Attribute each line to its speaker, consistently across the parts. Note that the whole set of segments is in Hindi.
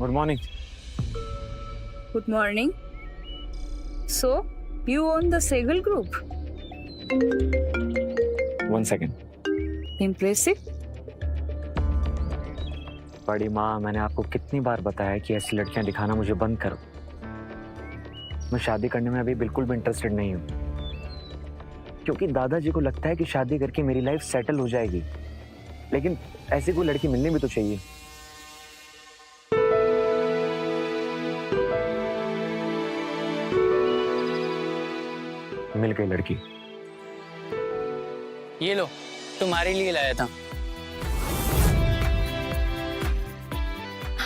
Speaker 1: Good morning.
Speaker 2: Good morning. So, you own the Sehgal Group?
Speaker 1: 1 second.
Speaker 2: Impressive.
Speaker 1: बड़ी माँ, मैंने आपको कितनी बार बताया कि ऐसी लड़कियां दिखाना मुझे बंद करो। मैं शादी करने में अभी बिल्कुल भी इंटरेस्टेड नहीं हूँ, क्योंकि दादाजी को लगता है कि शादी करके मेरी लाइफ सेटल हो जाएगी, लेकिन ऐसी कोई लड़की मिलनी भी तो चाहिए। मिल गई लड़की।
Speaker 3: ये लो, तुम्हारे लिए लाया था।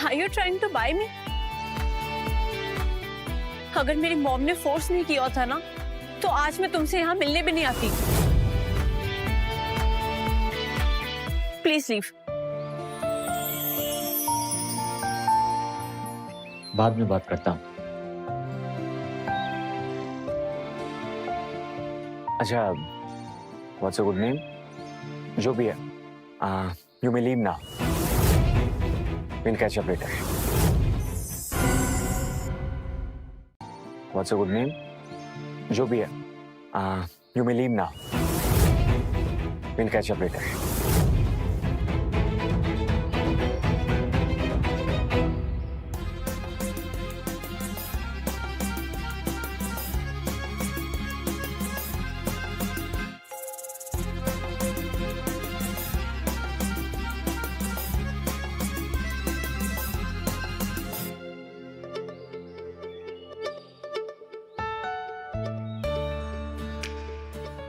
Speaker 2: Are you trying to buy me? अगर मेरी मॉम ने फोर्स नहीं किया था ना, तो आज मैं तुमसे यहाँ मिलने भी नहीं आती। Please leave.
Speaker 1: बाद में बात करता हूँ। अच्छा, व्हाट्स योर गुड नेम? जो भी है, you may leave now. Will catch up later. What's your good name? जो भी है, you may leave now. Will catch up later.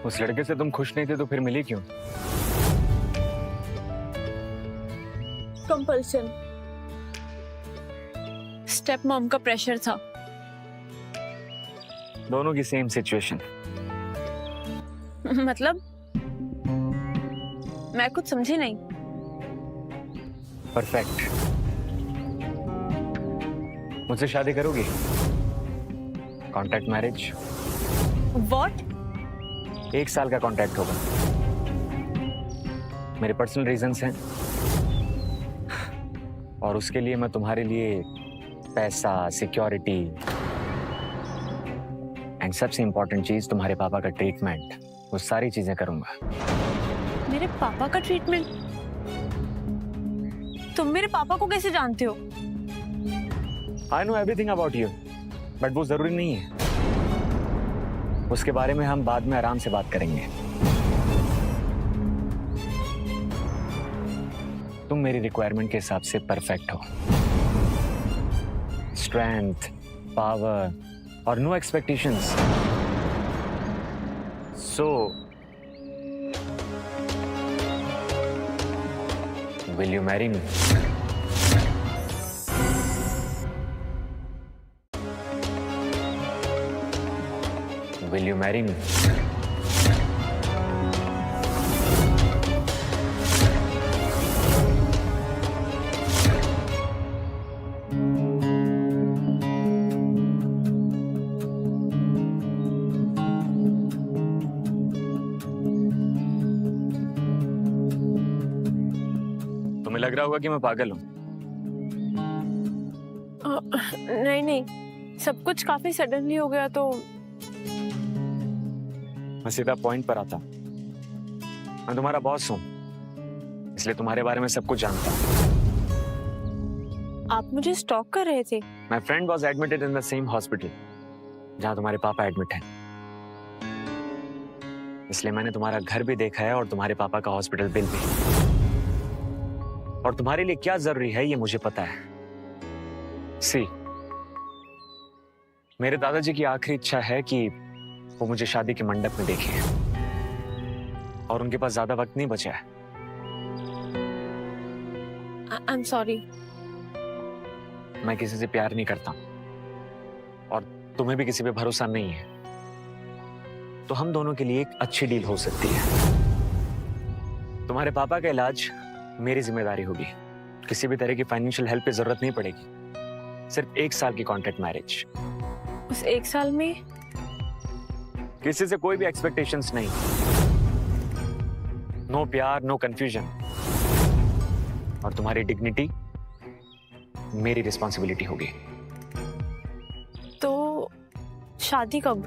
Speaker 1: उस लड़के से तुम खुश नहीं थे तो फिर मिली क्यों?
Speaker 2: कंपल्सन। स्टेप मॉम का प्रेशर था।
Speaker 1: दोनों की सेम सिचुएशन।
Speaker 2: मतलब मैं कुछ समझी नहीं।
Speaker 1: परफेक्ट। मुझसे शादी करोगी? Contract marriage.
Speaker 2: What?
Speaker 1: 1 साल का कॉन्ट्रैक्ट होगा। मेरे पर्सनल रीजंस हैं, और उसके लिए मैं तुम्हारे लिए पैसा, सिक्योरिटी एंड सबसे इंपॉर्टेंट चीज तुम्हारे पापा का ट्रीटमेंट, वो सारी चीजें करूंगा।
Speaker 2: मेरे पापा का ट्रीटमेंट? तुम मेरे पापा को कैसे जानते हो?
Speaker 1: I know everything about you, but वो जरूरी नहीं है। उसके बारे में हम बाद में आराम से बात करेंगे। तुम मेरी रिक्वायरमेंट के हिसाब से परफेक्ट हो। स्ट्रेंथ, पावर और no expectations. So will you marry me? Will you marry me? तुम्हें लग रहा होगा कि मैं पागल हूं।
Speaker 2: नहीं नहीं, सब कुछ काफी सडनली हो गया तो।
Speaker 1: मैं सीधा पॉइंट पर आता। मैं तुम्हारा बॉस हूं, इसलिए तुम्हारे बारे में सब कुछ जानता हूं।
Speaker 2: आप मुझे स्टॉक कर रहे थे?
Speaker 1: My friend was admitted in the same hospital जहां तुम्हारे पापा एडमिट हैं, इसलिए मैंने तुम्हारा घर भी देखा है और तुम्हारे पापा का हॉस्पिटल बिल भी। और तुम्हारे लिए क्या जरूरी है ये मुझे पता है। सी, मेरे दादाजी की आखिरी इच्छा है कि वो मुझे शादी के मंडप में देखे, और उनके पास ज्यादा वक्त नहीं बचा है।
Speaker 2: I am sorry.
Speaker 1: मैं किसी से प्यार नहीं करता, और तुम्हें भी किसी पे भरोसा नहीं है, तो हम दोनों के लिए एक अच्छी डील हो सकती है। तुम्हारे पापा का इलाज मेरी जिम्मेदारी होगी। किसी भी तरह की फाइनेंशियल हेल्प की जरूरत नहीं पड़ेगी। सिर्फ 1 साल की कॉन्ट्रैक्ट मैरिज।
Speaker 2: उस 1 साल में
Speaker 1: किसी से कोई भी एक्सपेक्टेशंस नहीं। नो प्यार, नो कंफ्यूजन। और तुम्हारी डिग्निटी मेरी रिस्पॉन्सिबिलिटी होगी।
Speaker 2: तो शादी कब?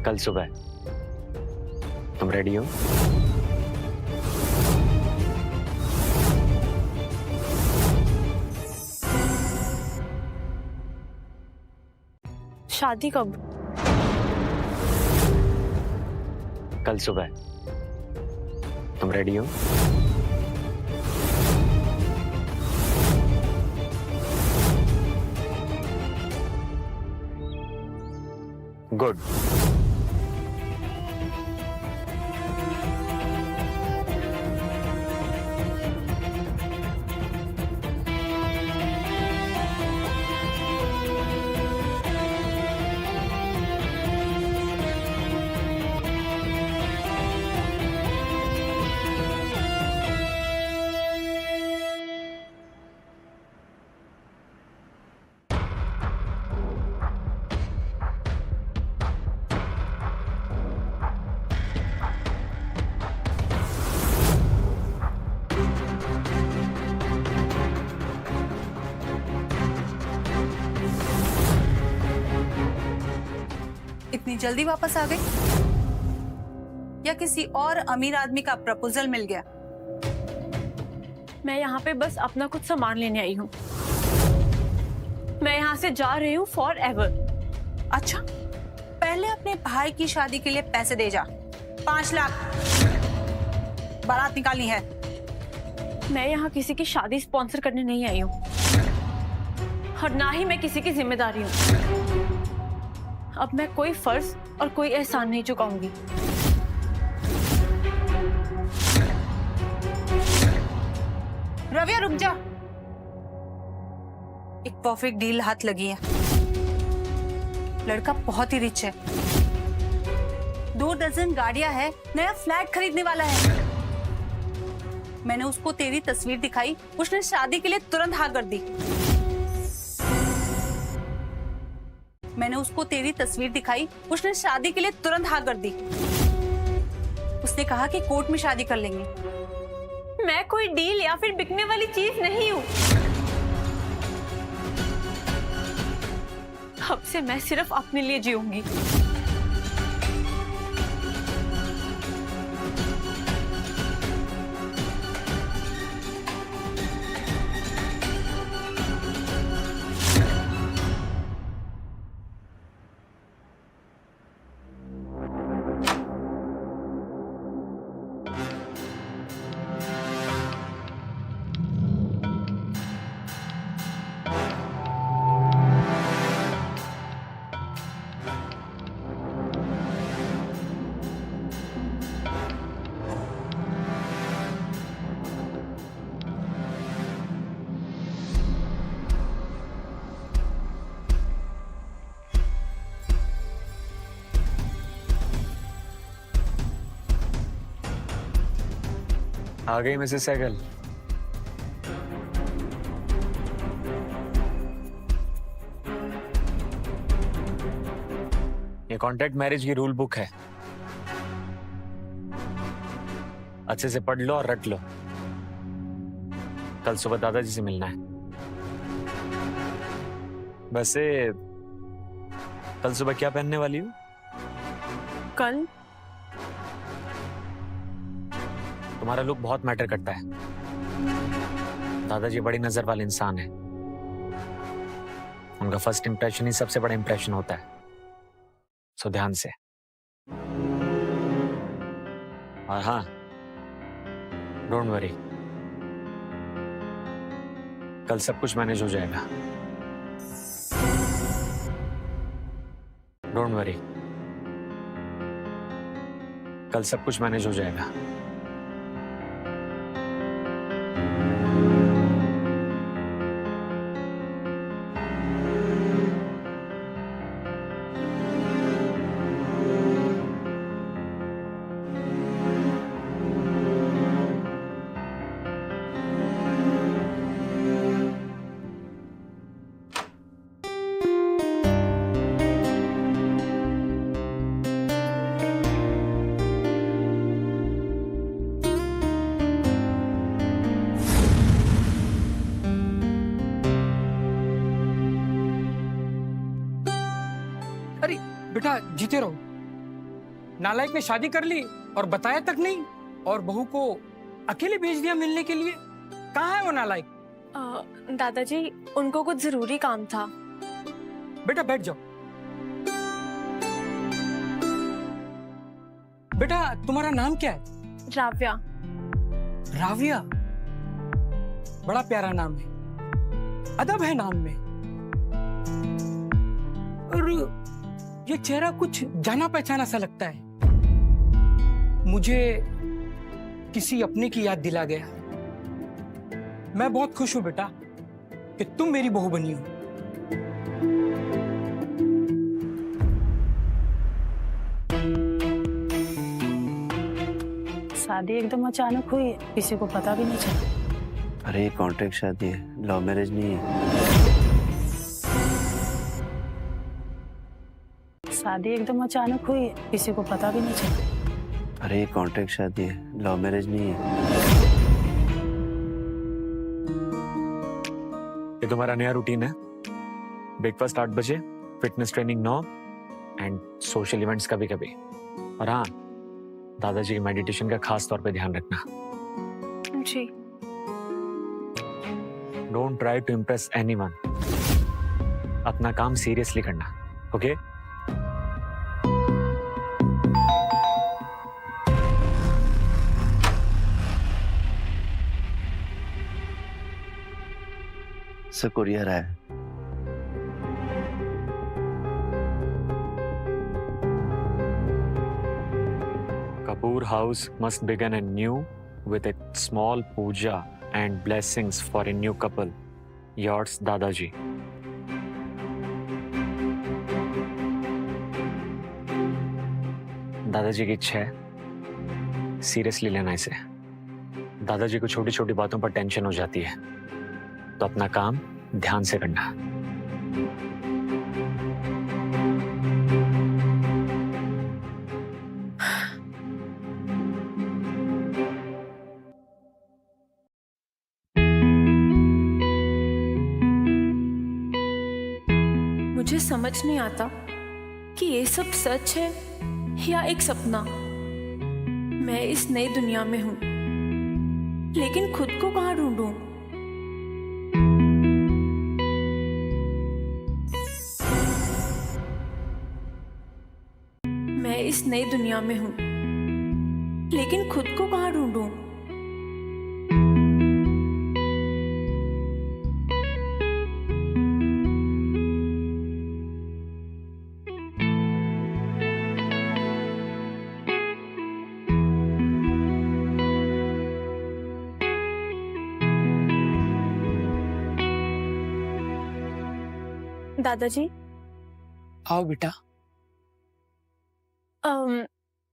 Speaker 1: कल सुबह। तुम रेडी हो?
Speaker 2: शादी कब?
Speaker 1: कल सुबह। तुम रेडी हो? गुड।
Speaker 4: इतनी जल्दी वापस आ गई? या किसी और अमीर आदमी का प्रपोजल मिल गया?
Speaker 2: मैं यहाँ पे बस अपना कुछ सामान लेने आई हूँ। मैं यहाँ से जा रही हूँ फॉर एवर।
Speaker 4: अच्छा, पहले अपने भाई की शादी के लिए पैसे दे जा। 5 लाख बारात निकालनी है।
Speaker 2: मैं यहाँ किसी की शादी स्पॉन्सर करने नहीं आई हूँ, और ना ही मैं किसी की जिम्मेदारी हूँ। अब मैं कोई फर्ज और कोई एहसान नहीं चुकाऊंगी।
Speaker 4: रविया रुक जा। एक परफेक्ट डील हाथ लगी है। लड़का बहुत ही रिच है, 2 दर्जन गाड़ियां है, नया फ्लैट खरीदने वाला है। मैंने उसको तेरी तस्वीर दिखाई, उसने शादी के लिए तुरंत हाँ कर दी। मैंने उसको तेरी तस्वीर दिखाई, उसने शादी के लिए तुरंत हाँ कर दी। उसने कहा कि कोर्ट में शादी कर लेंगे।
Speaker 2: मैं कोई डील या फिर बिकने वाली चीज नहीं हूँ। अब से मैं सिर्फ अपने लिए जीऊंगी।
Speaker 1: आ गई मिसेस सहगल। ये कॉन्ट्रैक्ट मैरिज की रूल बुक है, अच्छे से पढ़ लो और रट लो। कल सुबह दादाजी से मिलना है। वैसे कल सुबह क्या पहनने वाली हो?
Speaker 2: कल
Speaker 1: तुम्हारा लुक बहुत मैटर करता है। दादाजी बड़ी नजर वाले इंसान हैं। उनका फर्स्ट इंप्रेशन ही सबसे बड़ा इंप्रेशन होता है, सो ध्यान से। और हाँ, डोंट वरी, कल सब कुछ मैनेज हो जाएगा। डोंट वरी, कल सब कुछ मैनेज हो जाएगा।
Speaker 5: अरे बेटा जीते रहो। नालायक ने शादी कर ली और बताया तक नहीं, और बहू को अकेले भेज दिया मिलने के लिए। कहाँ है वो नालायक?
Speaker 2: दादाजी उनको कुछ जरूरी काम था।
Speaker 5: बेटा बैठ जाओ। बेटा तुम्हारा नाम क्या है?
Speaker 2: राव्या।
Speaker 5: राविया, बड़ा प्यारा नाम है, अदब है नाम में। और ये चेहरा कुछ जाना पहचाना सा लगता है, मुझे किसी अपने की याद दिला गया। मैं बहुत खुश हूं बेटा कि तुम मेरी बहू बनी हो।
Speaker 6: शादी एकदम अचानक हुई, किसी को पता भी नहीं चला।
Speaker 7: अरे ये कॉन्ट्रैक्ट शादी है, लव मैरिज नहीं है।
Speaker 6: शादी एकदम अचानक हुई, किसी को पता भी नहीं चला।
Speaker 7: अरे ये कॉन्ट्रैक्ट शादी है, लव मैरिज नहीं है।
Speaker 1: ये तुम्हारा नया रूटीन है। ब्रेकफास्ट 8 बजे, fitness training 9 and social events कभी कभी। और हाँ, दादाजी की मेडिटेशन का खास तौर पे ध्यान रखना।
Speaker 2: जी।
Speaker 1: Don't try to impress anyone. अपना काम सीरियसली करना, ओके?
Speaker 7: सर कुरियर है।
Speaker 1: Kapoor house must begin anew with a small puja and blessings for a new couple. Yours, Dadaji. दादाजी की इच्छा है, सीरियसली लेना इसे। दादाजी को छोटी छोटी बातों पर टेंशन हो जाती है, तो अपना काम ध्यान से करना।
Speaker 2: मुझे समझ नहीं आता कि ये सब सच है या एक सपना। मैं इस नई दुनिया में हूं, लेकिन खुद को कहां ढूंढूं? मैं इस नई दुनिया में हूं, लेकिन खुद को कहां ढूंढूं? दादाजी,
Speaker 5: आओ बेटा।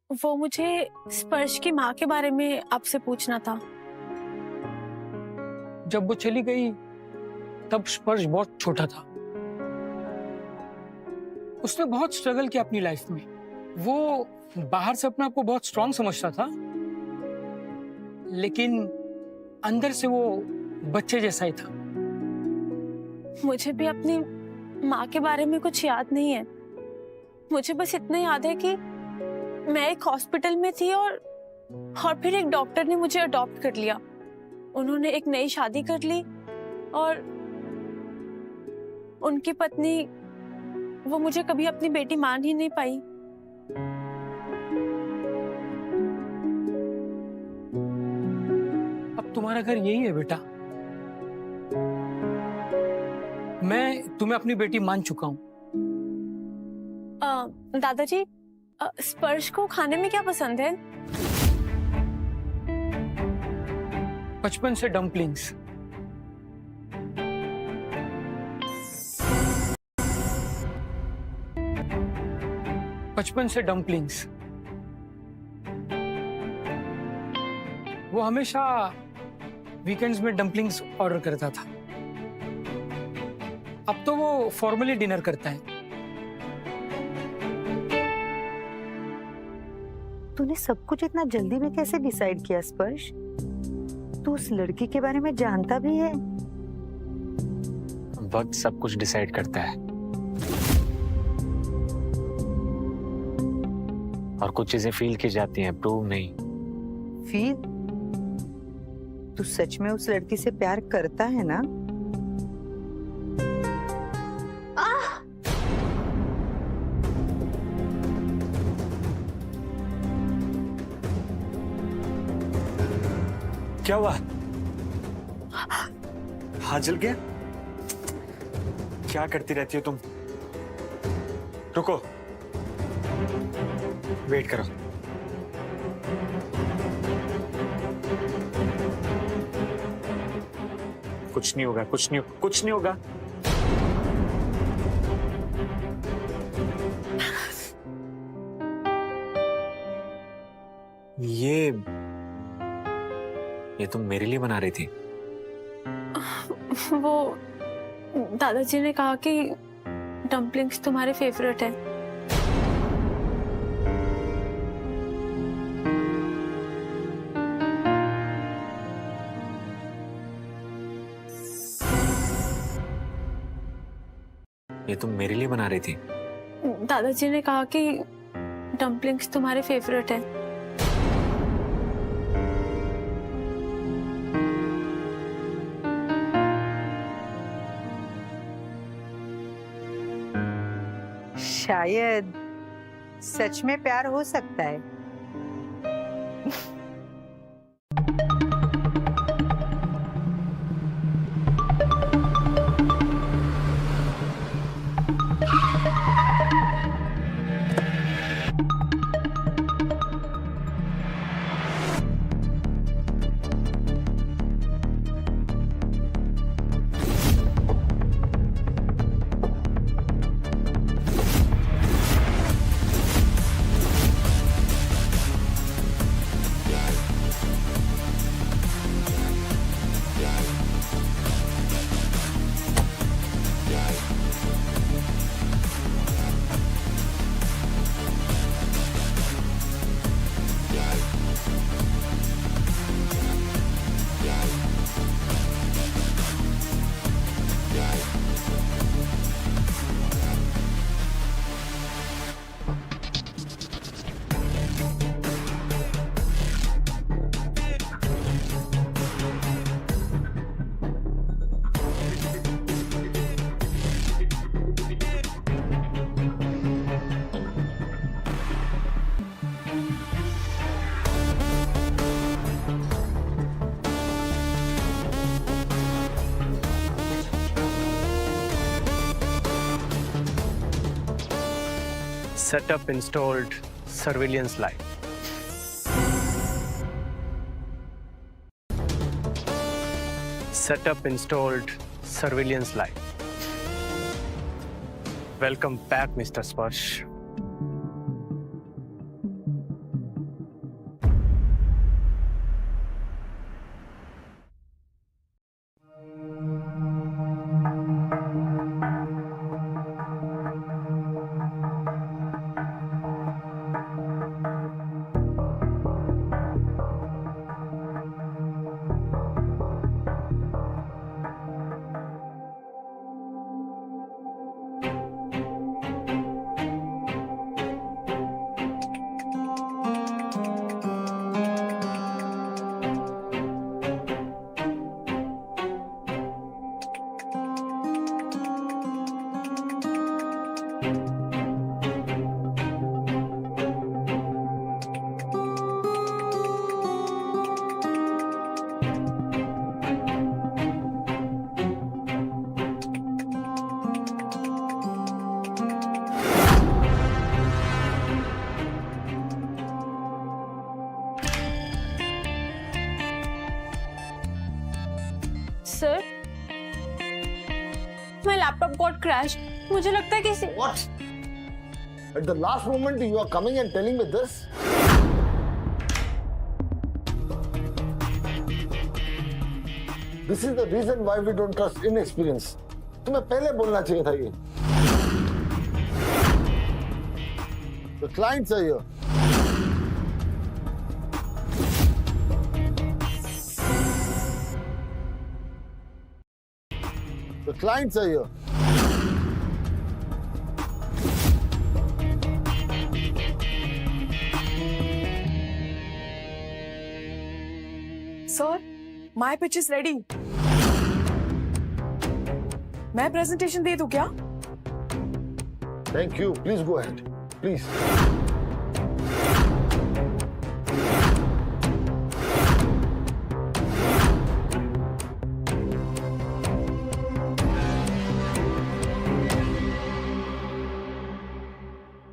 Speaker 2: वो मुझे स्पर्श की माँ के बारे में आपसे पूछना था।
Speaker 5: जब वो चली गई तब स्पर्श बहुत छोटा था। उसने बहुत स्ट्रगल किया अपनी लाइफ में। वो बाहर से अपने आप को बहुत स्ट्रांग समझता था, लेकिन अंदर से वो बच्चे जैसा ही था।
Speaker 2: मुझे भी अपनी माँ के बारे में कुछ याद नहीं है। मुझे बस इतना याद है कि मैं एक हॉस्पिटल में थी और फिर एक डॉक्टर ने मुझे अडॉप्ट कर लिया। उन्होंने एक नई शादी कर ली और उनकी पत्नी, वो मुझे कभी अपनी बेटी मान ही नहीं पाई।
Speaker 5: अब तुम्हारा घर यही है बेटा। मैं तुम्हें अपनी बेटी मान चुका हूँ।
Speaker 2: दादाजी, स्पर्श को खाने में क्या पसंद है?
Speaker 5: बचपन से डम्पलिंग्स। बचपन से डम्पलिंग्स। वो हमेशा वीकेंड्स में डम्पलिंग्स ऑर्डर करता था। अब तो वो फॉर्मली डिनर करता है।
Speaker 8: तूने सब कुछ इतना जल्दी में कैसे डिसाइड किया स्पर्श? तू उस लड़की के बारे में जानता भी है?
Speaker 1: वक्त सब कुछ डिसाइड करता है। और कुछ चीजें फील की जाती हैं, प्रूव नहीं।
Speaker 8: फिर तू सच में उस लड़की से प्यार करता है ना?
Speaker 1: क्या हुआ? हाथ जल गया? क्या करती रहती हो तुम? रुको, वेट करो। कुछ नहीं होगा, कुछ नहीं होगा। ये तुम मेरे लिए बना रही थी?
Speaker 2: वो दादाजी ने कहा कि डम्पलिंग्स तुम्हारे फेवरेट है।
Speaker 1: ये तुम मेरे लिए बना रही थी?
Speaker 2: दादाजी ने कहा कि डम्पलिंग्स तुम्हारे फेवरेट है।
Speaker 8: शायद सच में प्यार हो सकता है।
Speaker 9: Setup installed, surveillance light. Setup installed, surveillance light. Welcome back, Mr. Sparsh.
Speaker 2: Sir, my laptop got crashed. मुझे लगता है किसी
Speaker 10: What? At the last moment you are coming and telling me this? This is the reason why we don't trust inexperience. तुम्हें पहले बोलना चाहिए था ये. The clients are here. The clients are here.
Speaker 11: Sir, my pitch is ready. मैं प्रेजेंटेशन दे दूं क्या?
Speaker 10: Thank you. Please go ahead. Please.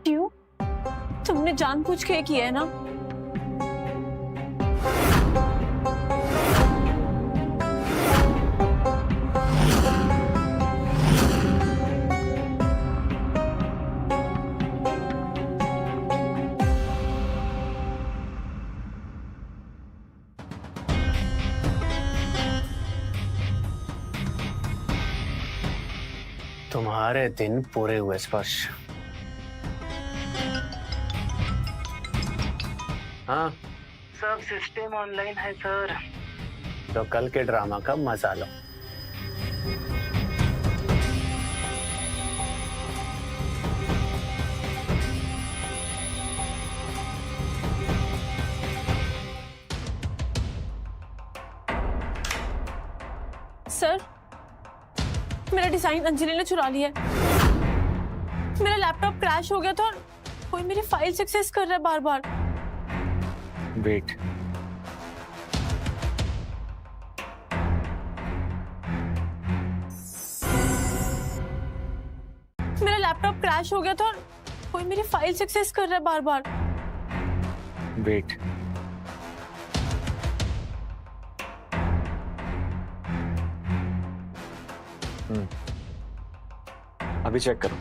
Speaker 2: क्यों? तुमने जानबूझ के किया है ना?
Speaker 9: तुम्हारे दिन पूरे हुए स्पर्श। हाँ,
Speaker 3: सब सिस्टम ऑनलाइन है सर।
Speaker 9: तो कल के ड्रामा का मजा लो।
Speaker 2: सर, मेरा डिजाइन अंजलि ने चुरा लिया है। मेरा लैपटॉप क्रैश हो गया था और कोई मेरी फाइल सक्सेस कर रहा है बार बार।
Speaker 1: वेट,
Speaker 2: मेरा लैपटॉप क्रैश हो गया था और कोई मेरी फाइल सक्सेस कर रहा है बार बार।
Speaker 1: वेट, अभी चेक करो।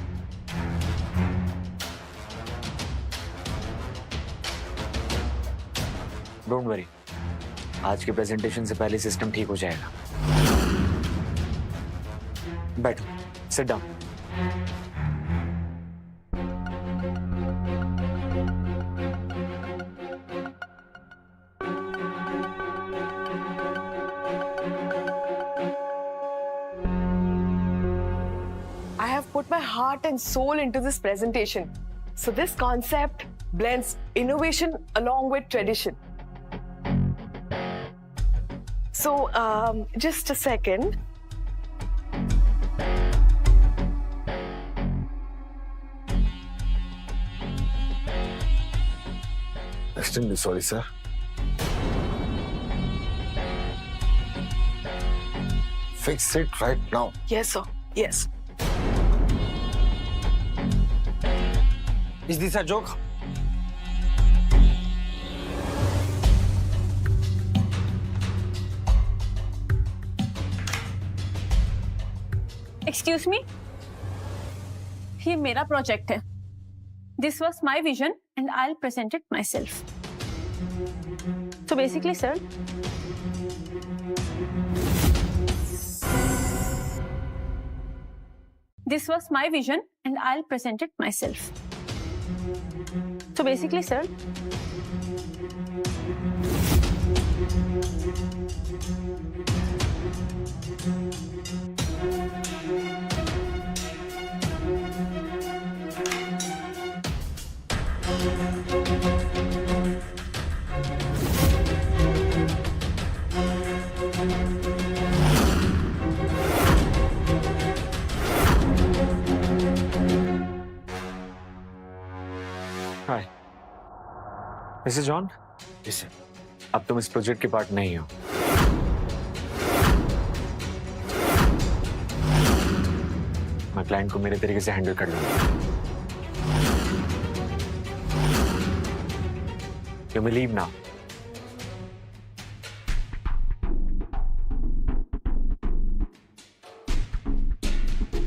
Speaker 1: डोंट वरी, आज के प्रेजेंटेशन से पहले सिस्टम ठीक हो जाएगा। बैठो, sit down.
Speaker 11: I have put my heart and soul into this presentation. So this concept blends innovation along with tradition. So, just a second.
Speaker 10: Extremely sorry, sir. Fix it right now.
Speaker 11: Yes, sir. Yes.
Speaker 5: Is this a joke?
Speaker 2: Excuse me, ये मेरा प्रोजेक्ट है। This was my vision and I will present it my self. So basically, sir, this was my vision and I'll present it myself. So basically, sir,
Speaker 1: hi, mister John.
Speaker 10: Yes, sir.
Speaker 1: अब तुम इस प्रोजेक्ट के पार्ट नहीं हो। मैं क्लाइंट को मेरे तरीके से हैंडल कर लूंगा। You may leave now.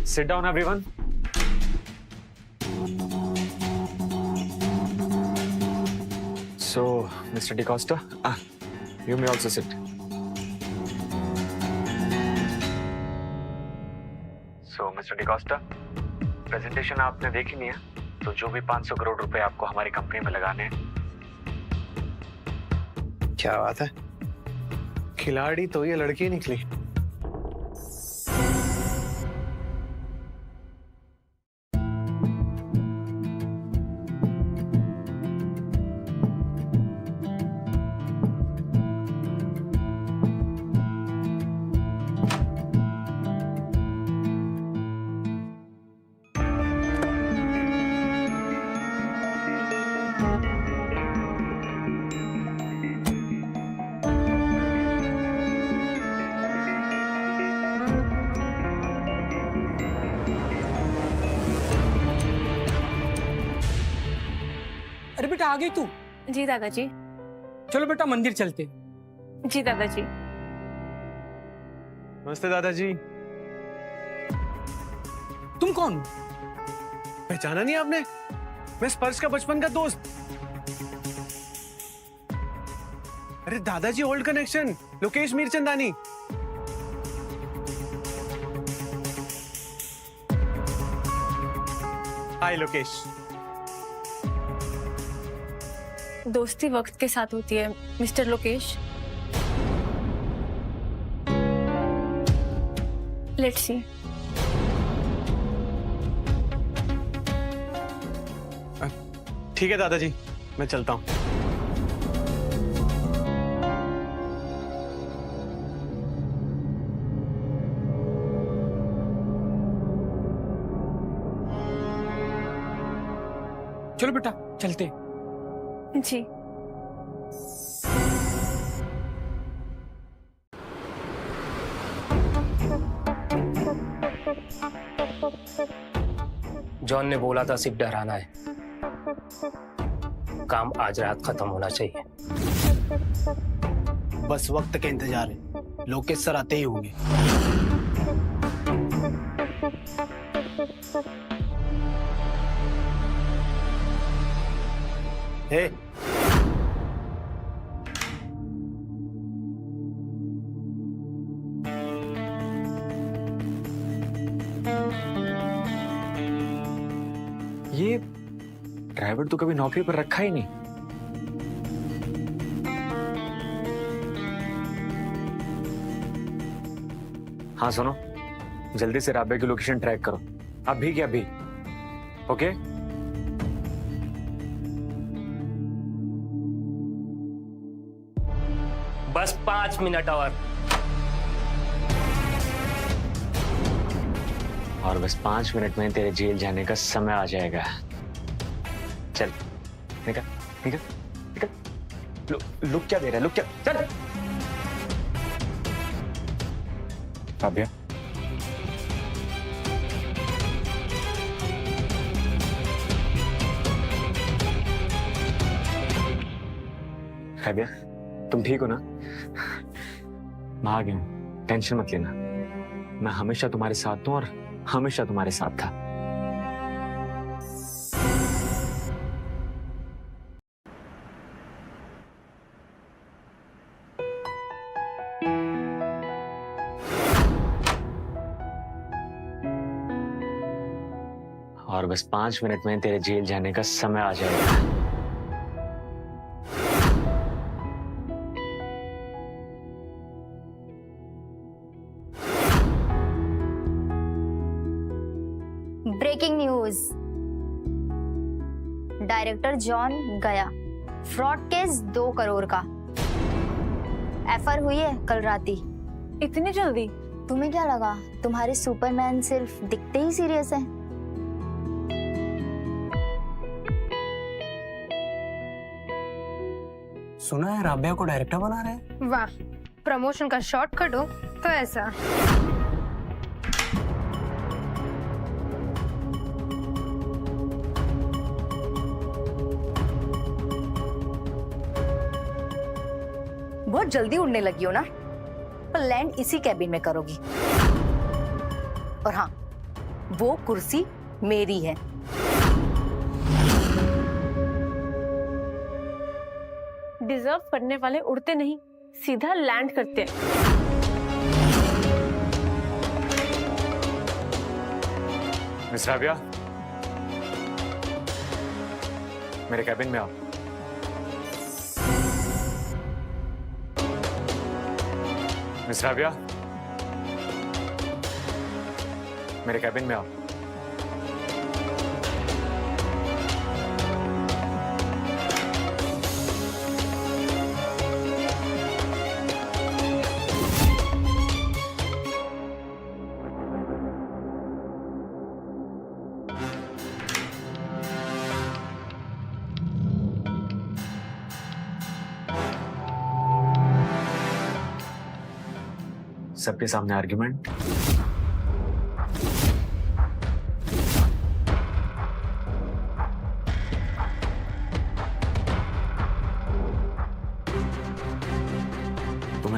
Speaker 1: Sit down, everyone. So, Mr. DeCosta, you may also sit. So, Mr. DeCosta, presentation आपने देखी नहीं है, तो जो भी 500 करोड़ रुपए आपको हमारी कंपनी में लगाने हैं।
Speaker 9: क्या बात है, खिलाड़ी तो ये लड़की निकली।
Speaker 5: अरे बेटा आ गई तू?
Speaker 2: जी दादाजी।
Speaker 5: चलो बेटा मंदिर चलते।
Speaker 2: जी दादाजी।
Speaker 9: नमस्ते दादाजी।
Speaker 5: तुम कौन?
Speaker 9: पहचाना नहीं आपने? मैं स्पर्श का बचपन का दोस्त। अरे दादाजी ओल्ड कनेक्शन, लोकेश मीरचंदानी। हाय लोकेश।
Speaker 2: दोस्ती वक्त के साथ होती है मिस्टर लोकेश। Let's see.
Speaker 9: ठीक है दादाजी, मैं चलता हूँ।
Speaker 5: चलो बेटा चलते।
Speaker 2: जी।
Speaker 12: जॉन ने बोला था सिर्फ डराना है। काम आज रात खत्म होना चाहिए।
Speaker 13: बस वक्त का इंतजार है, लोकेश सर आते ही होंगे। हे
Speaker 1: ये ड्राइवर तो कभी नौकरी पर रखा ही नहीं। हाँ सुनो, जल्दी से राबिया की लोकेशन ट्रैक करो, अभी के अभी। ओके?
Speaker 12: बस 5 मिनट
Speaker 1: और बस 5 मिनट में तेरे जेल जाने का समय आ जाएगा। चल निकल निकल निकल। लुक क्या दे रहा है? लुक क्या? चल राबिया। राबिया तुम ठीक हो ना? मैं आ गया हूं, टेंशन मत लेना। मैं हमेशा तुम्हारे साथ हूं और हमेशा तुम्हारे साथ था। और बस 5 मिनट में तेरे जेल जाने का समय आ जाएगा।
Speaker 14: ब्रेकिंग न्यूज, डायरेक्टर जॉन गया। फ्रॉड केस 2 करोड़ का। एफआईआर हुई है कल रात ही।
Speaker 2: इतनी जल्दी?
Speaker 14: तुम्हें क्या लगा तुम्हारे सुपरमैन सिर्फ दिखते ही सीरियस हैं?
Speaker 13: सुना है राबिया को डायरेक्टर बना रहे हैं।
Speaker 15: वाह, प्रमोशन का शॉर्टकट हो तो ऐसा।
Speaker 4: बहुत जल्दी उड़ने लगी हो ना, पर लैंड इसी कैबिन में करोगी। और हाँ, वो कुर्सी मेरी है।
Speaker 2: डिजर्व करने वाले उड़ते नहीं, सीधा लैंड करते हैं।
Speaker 1: मिस राबिया, मेरे कैबिन में आओ। मिस राबिया, मेरे कैबिन में आओ। सबके सामने आर्ग्यूमेंट।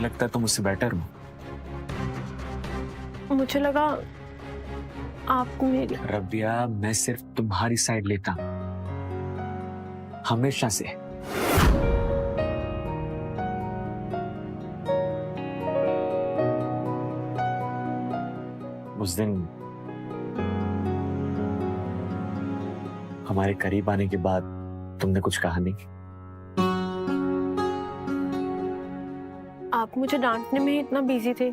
Speaker 1: लगता है तुम मुझसे बेटर हो।
Speaker 2: मुझे लगा आप मेरी।
Speaker 1: रबिया, मैं सिर्फ तुम्हारी साइड लेता हूं, हमेशा से। उस दिन हमारे करीब आने के बाद तुमने कुछ कहा नहीं।
Speaker 2: आप मुझे डांटने में इतना बिजी थे,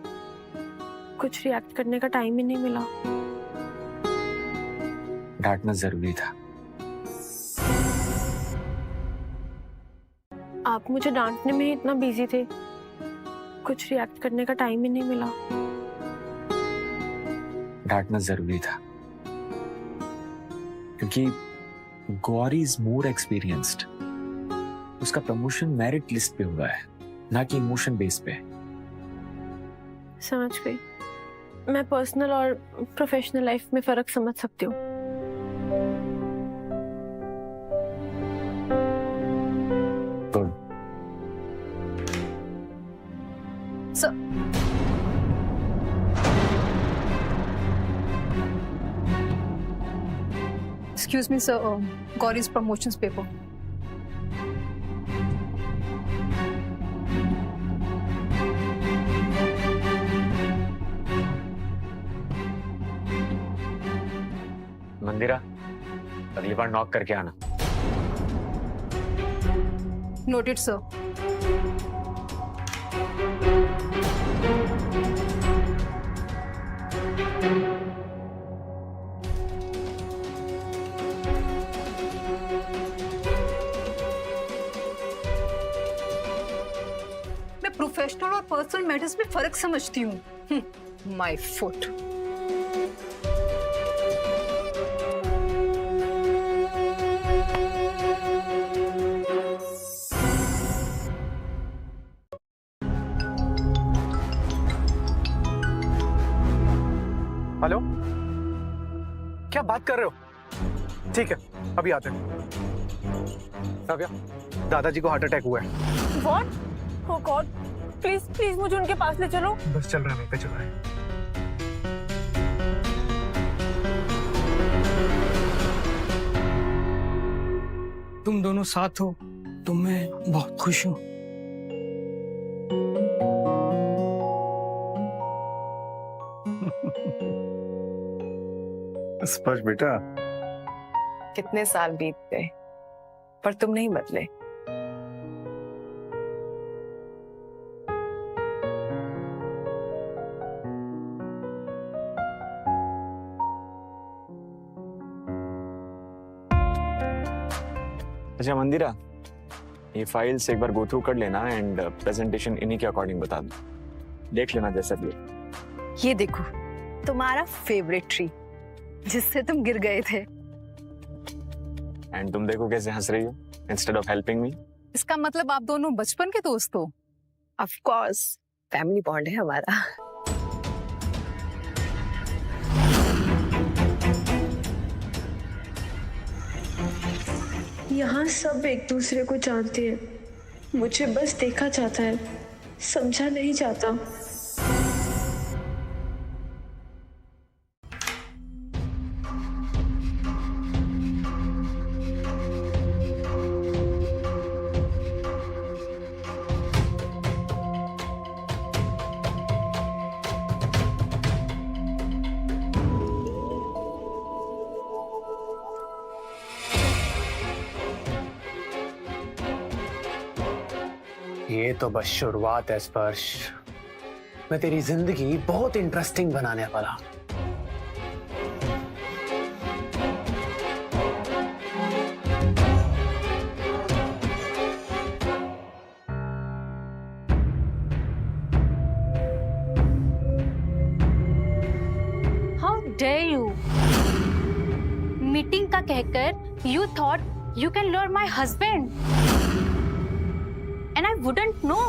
Speaker 2: कुछ रिएक्ट करने का टाइम ही नहीं मिला।
Speaker 1: डांटना जरूरी था।
Speaker 2: आप मुझे डांटने में इतना बिजी थे, कुछ रिएक्ट करने का टाइम ही नहीं मिला।
Speaker 1: डांटना जरूरी था क्योंकि गौरी इज मोर एक्सपीरियंस्ड। उसका प्रमोशन मेरिट लिस्ट पे हुआ है, ना कि इमोशन बेस पे।
Speaker 2: समझ गई। मैं पर्सनल और प्रोफेशनल लाइफ में फर्क समझ सकती हूँ।
Speaker 15: Excuse me, sir. Gauri's promotions paper.
Speaker 1: मंदिरा, अगली बार नॉक करके आना।
Speaker 15: Noted, sir.
Speaker 4: प्रोफेशनल और पर्सनल मैटर्स में फर्क समझती हूँ। My foot.
Speaker 9: हेलो, क्या बात कर रहे हो? ठीक है, अभी आते हैं। रबिया, दादाजी को हार्ट अटैक हुआ है।
Speaker 2: What? Oh God! Please please मुझे उनके पास ले चलो।
Speaker 9: बस चल रहा है, पे चल रहा है।
Speaker 5: तुम दोनों साथ हो तो मैं बहुत खुश हूँ।
Speaker 9: स्पर्श बेटा,
Speaker 11: कितने साल बीत गए पर तुम नहीं बदले।
Speaker 1: अच्छा मंदिरा, ये फाइल्स एक बार गो थ्रू कर लेना एंड प्रेजेंटेशन इन्हीं के अकॉर्डिंग बता दो। देख लेना जैसा भी है।
Speaker 4: ये देखो, तुम्हारा फेवरेट ट्री जिससे तुम गिर गए थे।
Speaker 1: एंड तुम देखो कैसे हंस रही हो इंस्टेड ऑफ हेल्पिंग मी।
Speaker 4: इसका मतलब आप दोनों बचपन के दोस्त हो?
Speaker 11: ऑफ कोर्स, फैमिली बॉन्ड है हमारा।
Speaker 2: यहाँ सब एक दूसरे को जानते हैं, मुझे बस देखा जाता है, समझा नहीं जाता।
Speaker 13: ये तो बस शुरुआत है स्पर्श। मैं तेरी जिंदगी बहुत इंटरेस्टिंग बनाने वाला।
Speaker 14: How dare you? मीटिंग का कहकर you thought you can lure my husband, and I wouldn't know.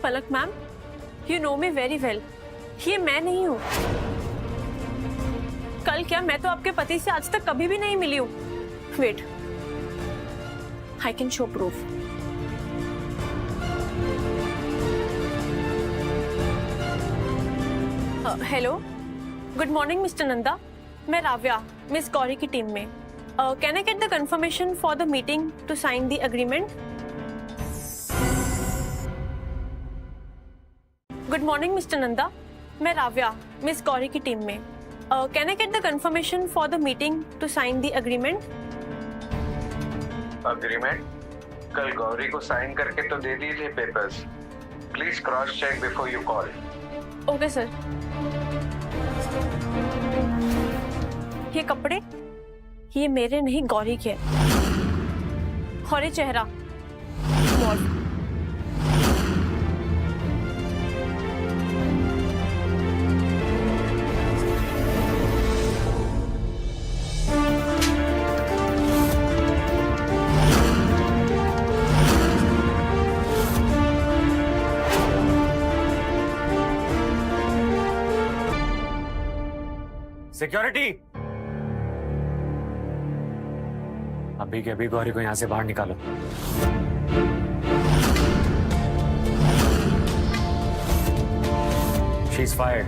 Speaker 2: Palak ma'am, you know me very well. ये मैं नहीं हूँ। कल क्या, मैं तो आपके पति से आज तक कभी भी नहीं मिली हूँ। Wait, I can show proof. Hello, good morning mister Nanda. मैं राव्या, मिस गौरी की टीम में। Can I get the confirmation for the meeting to sign the agreement? Good morning mister Nanda. मैं राव्या, मिस गौरी की टीम में। Can I get the confirmation for the meeting to sign the agreement?
Speaker 16: Agreement? कल गौरी को साइन करके तो दे दिए थे papers. Please cross check before you call.
Speaker 2: Okay sir. ये कपड़े, ये मेरे नहीं गौरी के। और ये चेहरा मॉर्फ।
Speaker 1: सिक्योरिटी, अभी के अभी गौरी को यहां से बाहर निकालो। She is fired.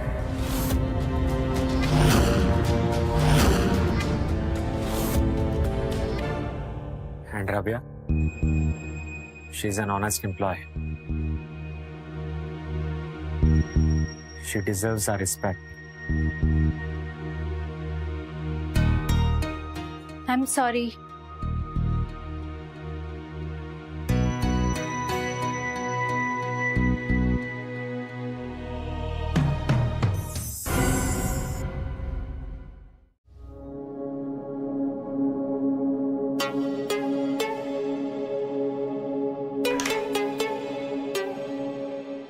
Speaker 1: And Rabia, she is an honest employee. She deserves our respect.
Speaker 15: I'm sorry.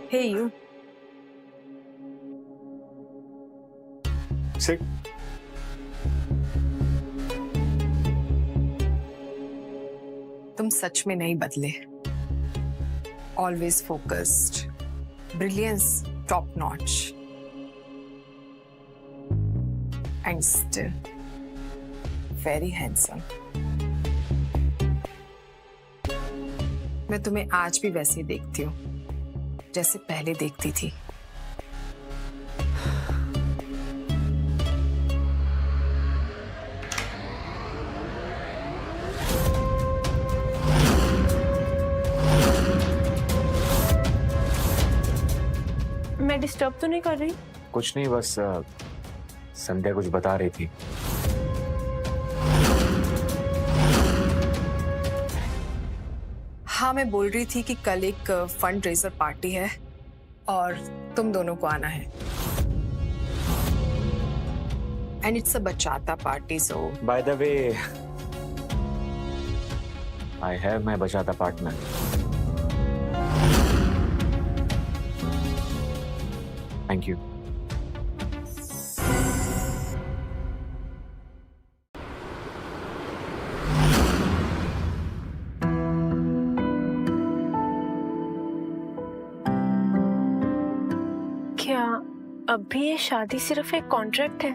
Speaker 11: Hey, you.
Speaker 1: Sit.
Speaker 11: तुम सच में नहीं बदले। Always focused, brilliance top notch, and still very handsome. मैं तुम्हें आज भी वैसे ही देखती हूँ जैसे पहले देखती थी।
Speaker 2: मैं डिस्टर्ब तो नहीं कर रही?
Speaker 1: कुछ नहीं, बस संध्या कुछ बता रही थी।
Speaker 11: हाँ, मैं बोल रही थी कि कल एक फंड रेजर पार्टी है और तुम दोनों को आना है। एंड इट्स अ बचाता party, so
Speaker 1: by the way, I have my बचाता पार्टनर। Thank you.
Speaker 2: क्या अब भी ये शादी सिर्फ एक कॉन्ट्रैक्ट है?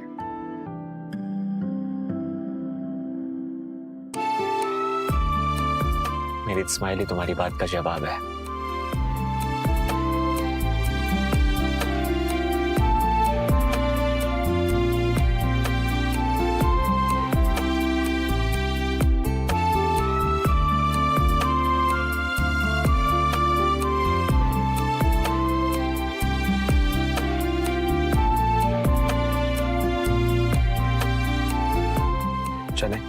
Speaker 1: मेरी स्माइल ही तुम्हारी बात का जवाब है। चलें?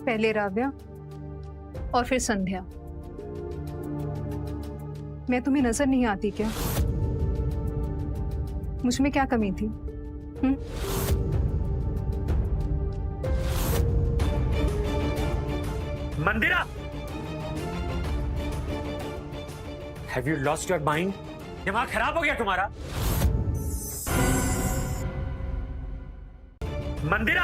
Speaker 15: पहले राव्या और फिर संध्या। मैं तुम्हें नजर नहीं आती क्या? मुझ में क्या कमी थी?
Speaker 1: मंदिरा, Have you lost your mind? दिमाग खराब हो गया तुम्हारा? मंदिरा!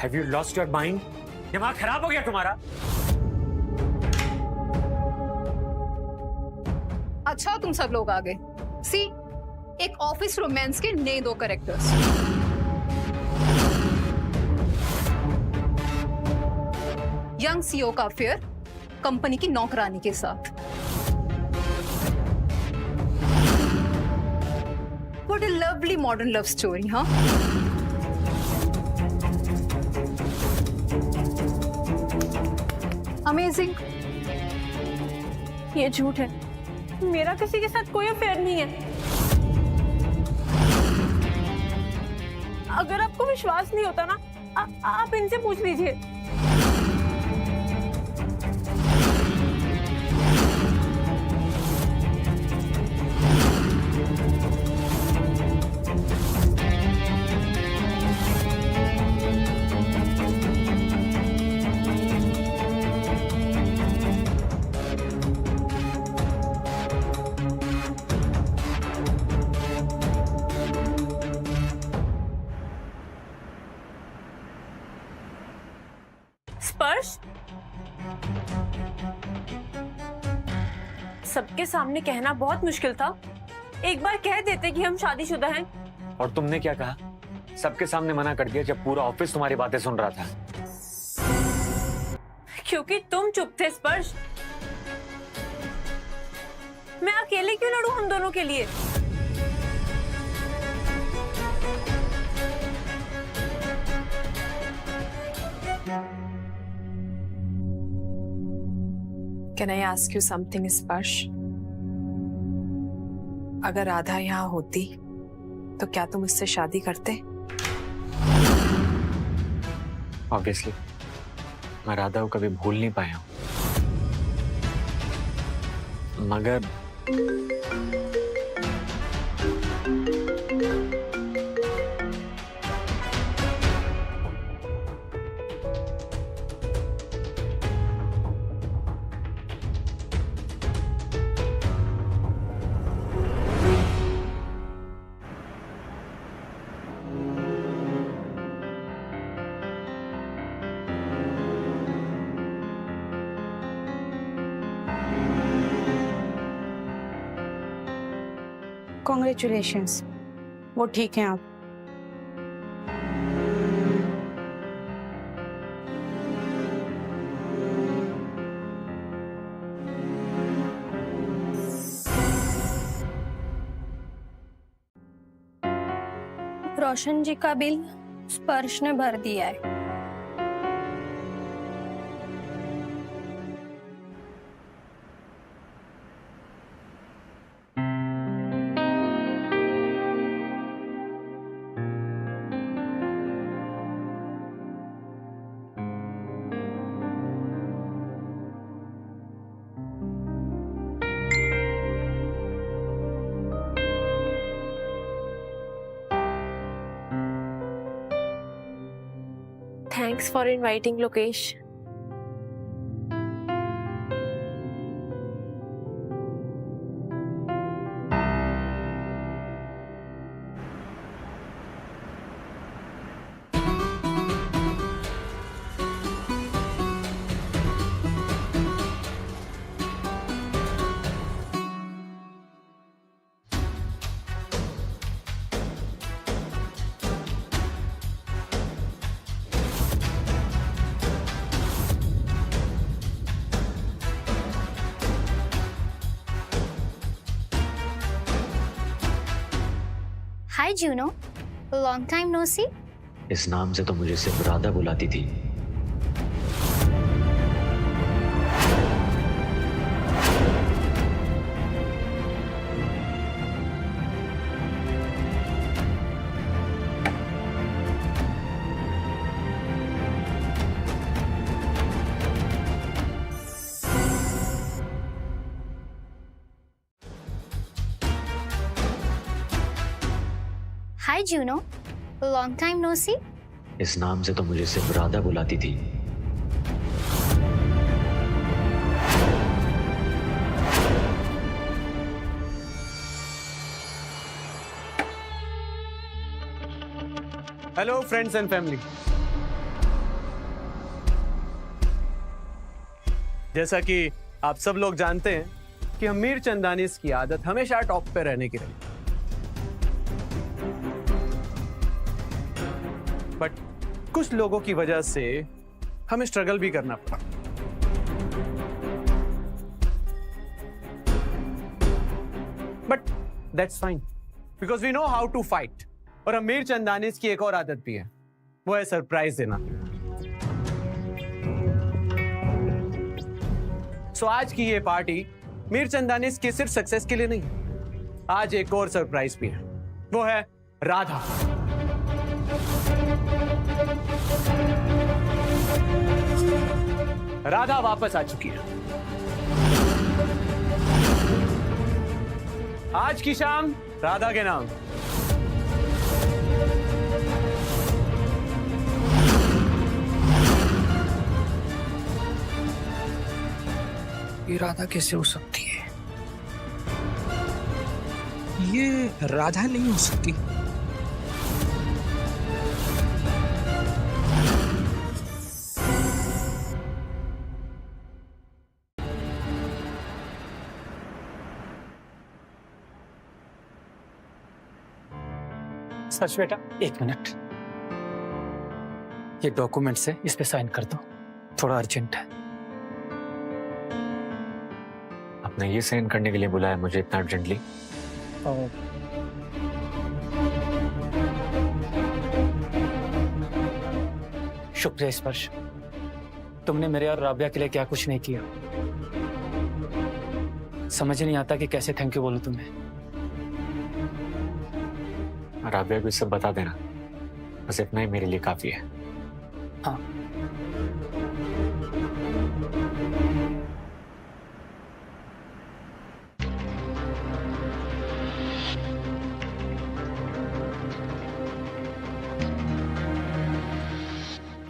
Speaker 1: Have you lost your mind? दिमाग खराब हो गया तुम्हारा?
Speaker 15: अच्छा तुम सब लोग आ गए। सी, एक ऑफिस रोमांस के नए 2 कैरेक्टर्स। यंग सीईओ का अफेयर कंपनी की नौकरानी के साथ। What a lovely modern love story, हाँ? Amazing.
Speaker 2: ये झूठ है, मेरा किसी के साथ कोई अफेयर नहीं है। अगर आपको विश्वास नहीं होता ना, आप इनसे पूछ लीजिए। स्पर्श, सबके सामने कहना बहुत मुश्किल था। एक बार कह देते कि हम शादीशुदा हैं।
Speaker 1: और तुमने क्या कहा? सबके सामने मना कर दिया जब पूरा ऑफिस तुम्हारी बातें सुन रहा था।
Speaker 2: क्योंकि तुम चुप थे स्पर्श। मैं अकेले क्यों लड़ूं हम दोनों के लिए?
Speaker 11: Can I ask you something, स्पर्श? अगर राधा यहाँ होती तो क्या तुम इससे शादी करते?
Speaker 1: Obviously, मैं राधा को कभी भूल नहीं पाया हूं, मगर
Speaker 6: कॉन्ग्रेचुलेशंस, वो ठीक हैं आप।
Speaker 14: रोशन जी का बिल स्पर्श ने भर दिया है।
Speaker 2: Thanks for inviting Lokesh.
Speaker 14: Hi Juno, long time no see.
Speaker 1: इस नाम से तो मुझे सिर्फ राधा बुलाती थी।
Speaker 14: Hi Juno, long time no see.
Speaker 1: इस नाम से तो मुझे सिर्फ राधा बुलाती थी।
Speaker 13: Hello friends and family. जैसा कि आप सब लोग जानते हैं कि हम मीर चंदानीस की आदत हमेशा टॉप पे रहने की रही, बट कुछ लोगों की वजह से हमें स्ट्रगल भी करना पड़ा। But that's fine because we know how to fight. और हम मीर चंदानीस की एक और आदत भी है, वो है सरप्राइज देना। सो आज की ये पार्टी मीर चंदानीस की सिर्फ सक्सेस के लिए नहीं, आज एक और सरप्राइज भी है, वो है राधा। राधा वापस आ चुकी है। आज की शाम राधा के नाम।
Speaker 5: ये राधा कैसे हो सकती है? ये राधा नहीं हो सकती।
Speaker 17: सच बेटा, 1 मिनट। ये डॉक्यूमेंट्स है, इस पे साइन कर दो, थोड़ा अर्जेंट है।
Speaker 1: आपने ये साइन करने के लिए बुलाया मुझे इतना अर्जेंटली?
Speaker 17: शुक्रिया स्पर्श, तुमने मेरे और राबिया के लिए क्या कुछ नहीं किया। समझ ही नहीं आता कि कैसे थैंक यू बोलूं तुम्हें।
Speaker 1: राबिया को सब बता देना, बस इतना ही मेरे लिए काफी है।
Speaker 17: हाँ।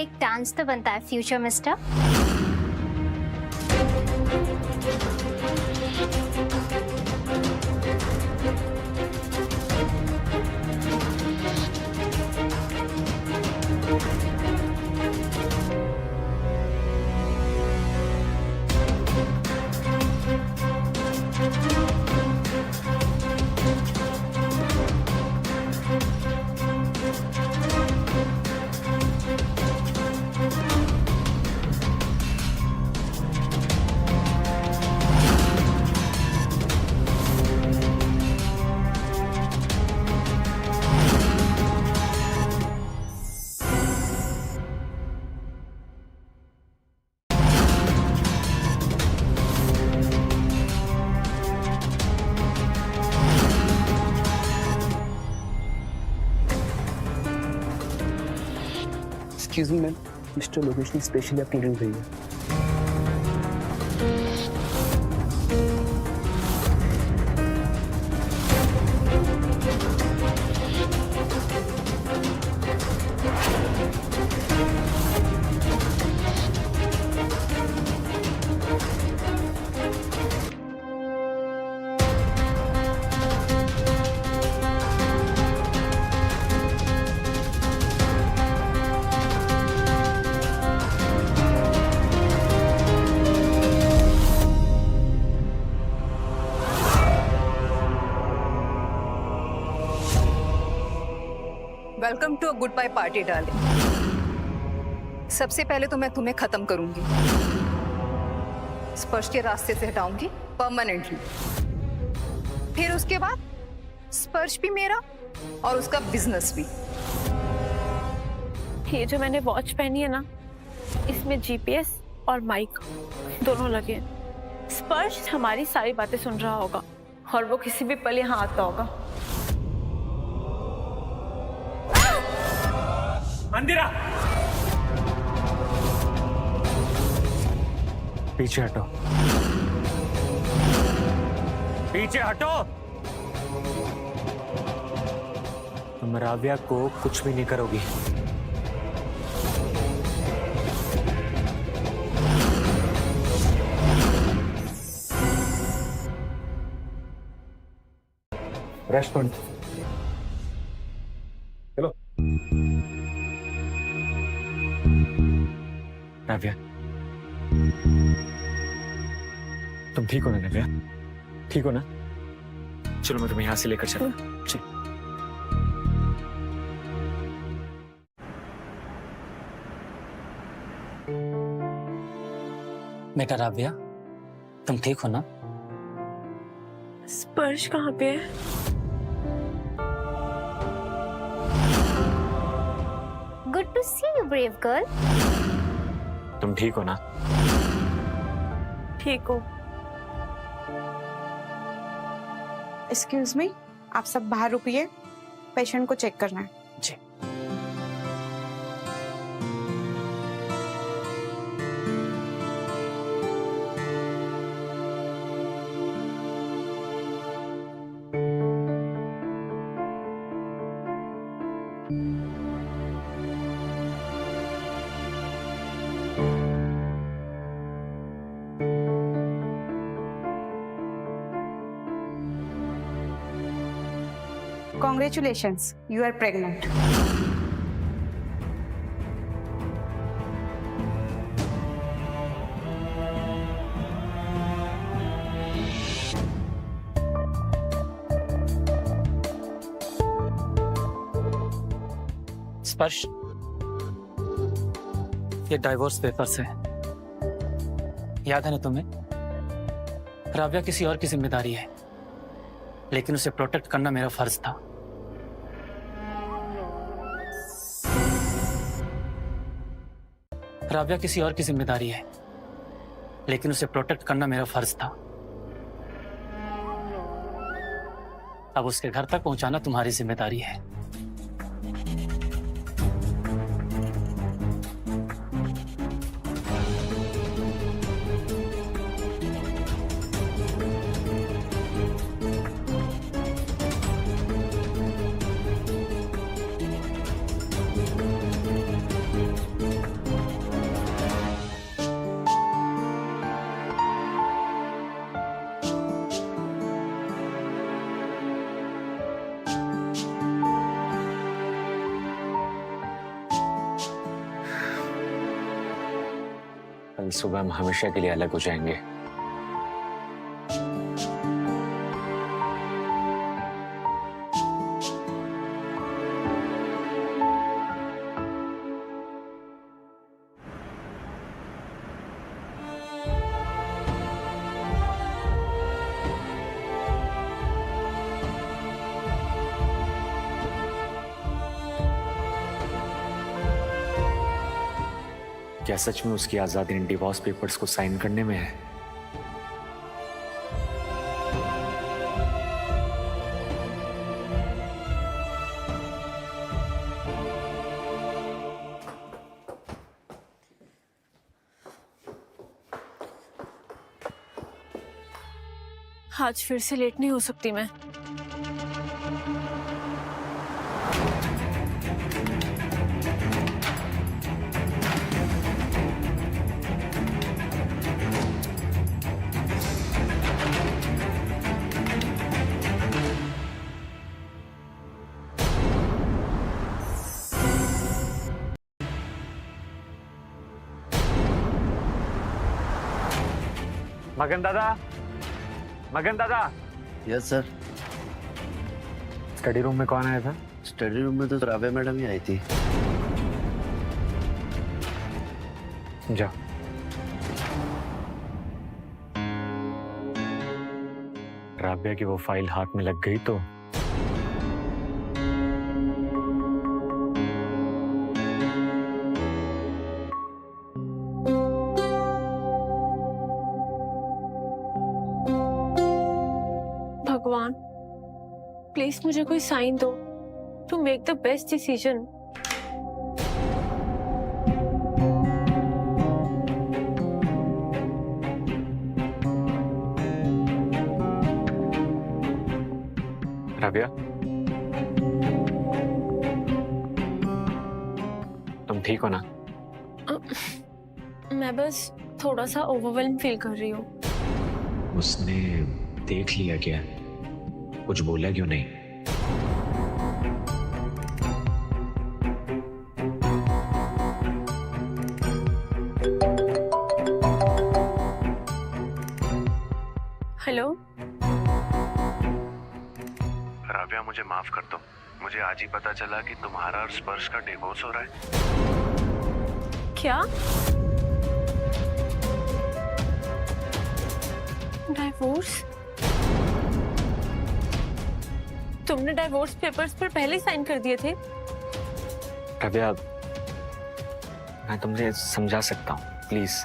Speaker 14: एक डांस तो बनता है future mister.
Speaker 13: Excuse me ma'am, mister Lokesh ने स्पेशली आपकी ड्रिंक भेजी है।
Speaker 15: Welcome to a goodbye party darling. सबसे पहले तो मैं तुम्हें खत्म करूंगी, स्पर्श के रास्ते से हटाऊंगी परमानेंटली। फिर उसके बाद स्पर्श भी मेरा और उसका बिजनेस भी।
Speaker 2: ये जो मैंने वॉच पहनी है ना, इसमें जीपीएस और माइक दोनों लगे हैं। स्पर्श हमारी सारी बातें सुन रहा होगा और वो किसी भी पल यहाँ आता होगा।
Speaker 1: मंदिरा, पीछे हटो, पीछे हटो। तुम राबिया को कुछ भी नहीं करोगी।
Speaker 9: रेस्टोरेंट चलो।
Speaker 1: राव्या, तुम ठीक हो ना राव्या? ठीक हो ना? चलो मैं तुम्हें यहाँ से लेकर चलूँ। चलो।
Speaker 17: बेटा राव्या, तुम ठीक हो ना?
Speaker 2: स्पर्श कहाँ पे है?
Speaker 14: Good to see you brave girl.
Speaker 1: तुम ठीक हो ना?
Speaker 2: ठीक हो।
Speaker 18: एक्सक्यूज मी, आप सब बाहर रुकिए, पेशेंट को चेक करना है।
Speaker 17: जी।
Speaker 18: Congratulations, you are pregnant.
Speaker 17: स्पर्श, ये डाइवोर्स पेपर्स है। याद है ना तुम्हें? राव्या किसी और की जिम्मेदारी है, लेकिन उसे प्रोटेक्ट करना मेरा फर्ज था। राव्या किसी और की जिम्मेदारी है, लेकिन उसे प्रोटेक्ट करना मेरा फर्ज था। अब उसके घर तक पहुंचाना तुम्हारी जिम्मेदारी है।
Speaker 1: कल सुबह हम हमेशा के लिए अलग हो जाएंगे। क्या सच में उसकी आजादी इन डिवोर्स पेपर्स को साइन करने में है?
Speaker 2: आज फिर से लेट नहीं हो सकती मैं।
Speaker 1: मगन दादा, मगन दादा।
Speaker 7: Yes sir.
Speaker 1: स्टडी रूम में कौन आया था?
Speaker 7: स्टडी रूम में तो राव्या मैडम ही आई थी।
Speaker 1: जाओ। राव्या की वो फाइल हाथ में लग गई तो
Speaker 2: भगवान, प्लीज मुझे कोई साइन दो to make the best decision.
Speaker 1: Ravya, तुम ठीक हो ना?
Speaker 2: मैं बस थोड़ा सा ओवरवेल्म फील कर रही हूँ।
Speaker 1: उसने देख लिया क्या? कुछ बोला क्यों नहीं?
Speaker 2: हेलो।
Speaker 16: राव्या, मुझे माफ कर दो। मुझे आज ही पता चला कि तुम्हारा और स्पर्श का डिवोर्स हो रहा है।
Speaker 2: क्या? डाइवोर्स? तुमने डाइवोर्स पेपर्स पर पहले साइन कर दिए थे?
Speaker 1: राव्या, मैं तुमसे समझा सकता हूँ, प्लीज।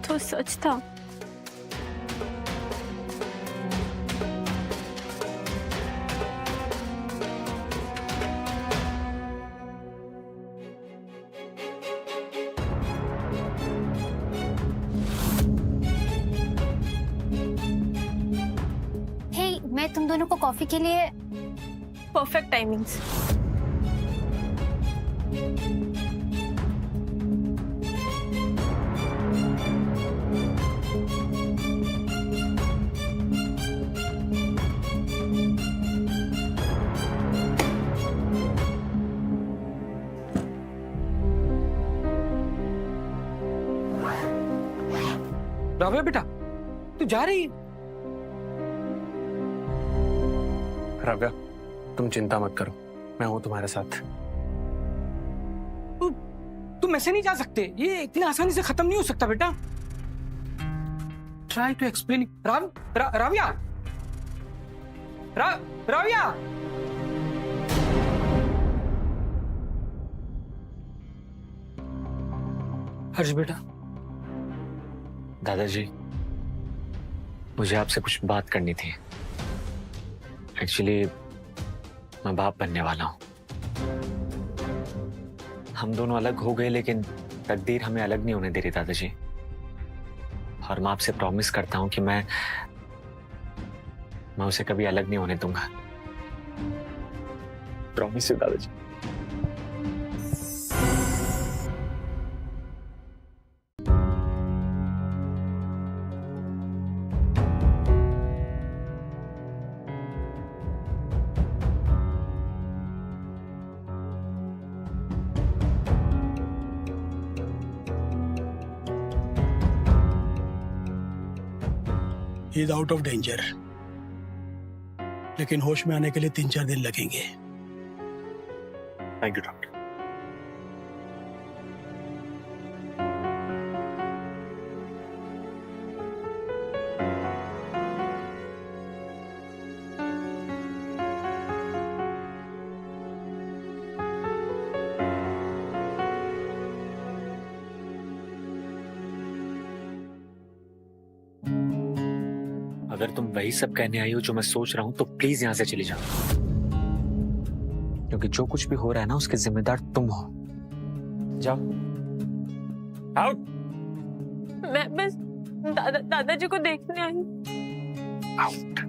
Speaker 2: तो सच था।
Speaker 14: हे, मैं तुम दोनों को कॉफी के लिए
Speaker 2: परफेक्ट टाइमिंग्स।
Speaker 5: राव्या बेटा, तू जा रही है?
Speaker 9: राव्या, तुम चिंता मत करो, मैं हूं तुम्हारे साथ।
Speaker 5: तुम ऐसे नहीं जा सकते, ये इतनी आसानी से खत्म नहीं हो सकता बेटा। Try to explain. Ravya, Ravya. Harsh बेटा।
Speaker 1: दादाजी, मुझे आपसे कुछ बात करनी थी। एक्चुअली मैं बाप बनने वाला हूं। हम दोनों अलग हो गए, लेकिन तकदीर हमें अलग नहीं होने दे रही दादाजी। और मैं आपसे प्रॉमिस करता हूं कि मैं उसे कभी अलग नहीं होने दूंगा। प्रॉमिस है दादाजी।
Speaker 19: He is out of danger, लेकिन होश में आने के लिए 3-4 दिन लगेंगे।
Speaker 9: Thank you doctor.
Speaker 1: अगर तुम वही सब कहने आई हो जो मैं सोच रहा हूं, तो प्लीज यहां से चली जाओ, क्योंकि जो कुछ भी हो रहा है ना, उसके जिम्मेदार तुम हो। जाओ, आउट।
Speaker 2: मैं बस दादाजी को देखने आई।
Speaker 1: आउट।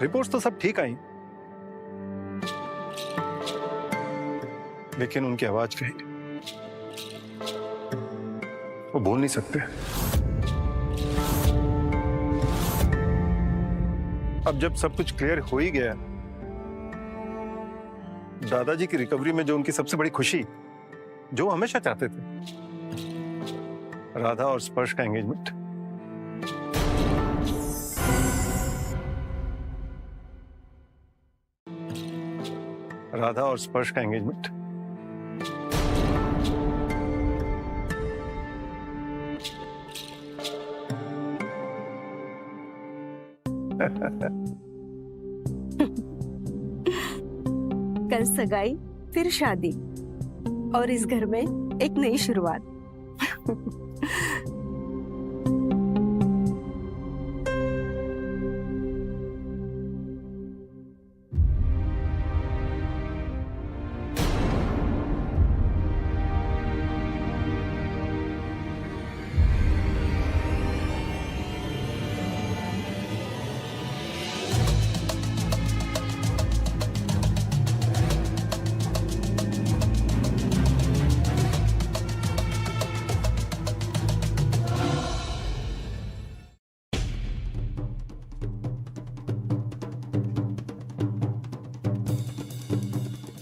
Speaker 9: रिपोर्ट्स तो सब ठीक आई, लेकिन उनकी आवाज कहीं वो बोल नहीं सकते। अब जब सब कुछ क्लियर हो ही गया, दादाजी की रिकवरी में जो उनकी सबसे बड़ी खुशी, जो वो हमेशा चाहते थे, राधा और स्पर्श का एंगेजमेंट, राधा और स्पर्श का एंगेजमेंट
Speaker 8: कल सगाई, फिर शादी, और इस घर में एक नई शुरुआत।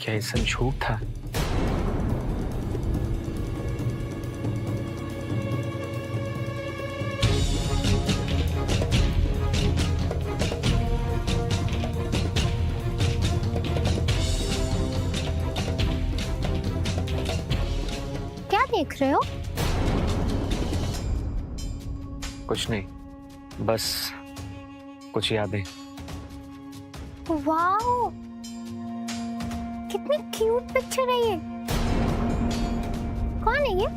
Speaker 1: क्या ये सब झूठ था?
Speaker 14: क्या देख रहे हो?
Speaker 1: कुछ नहीं, बस कुछ यादें।
Speaker 14: वाओ, कितनी क्यूट पिक्चर है ये। कौन है ये?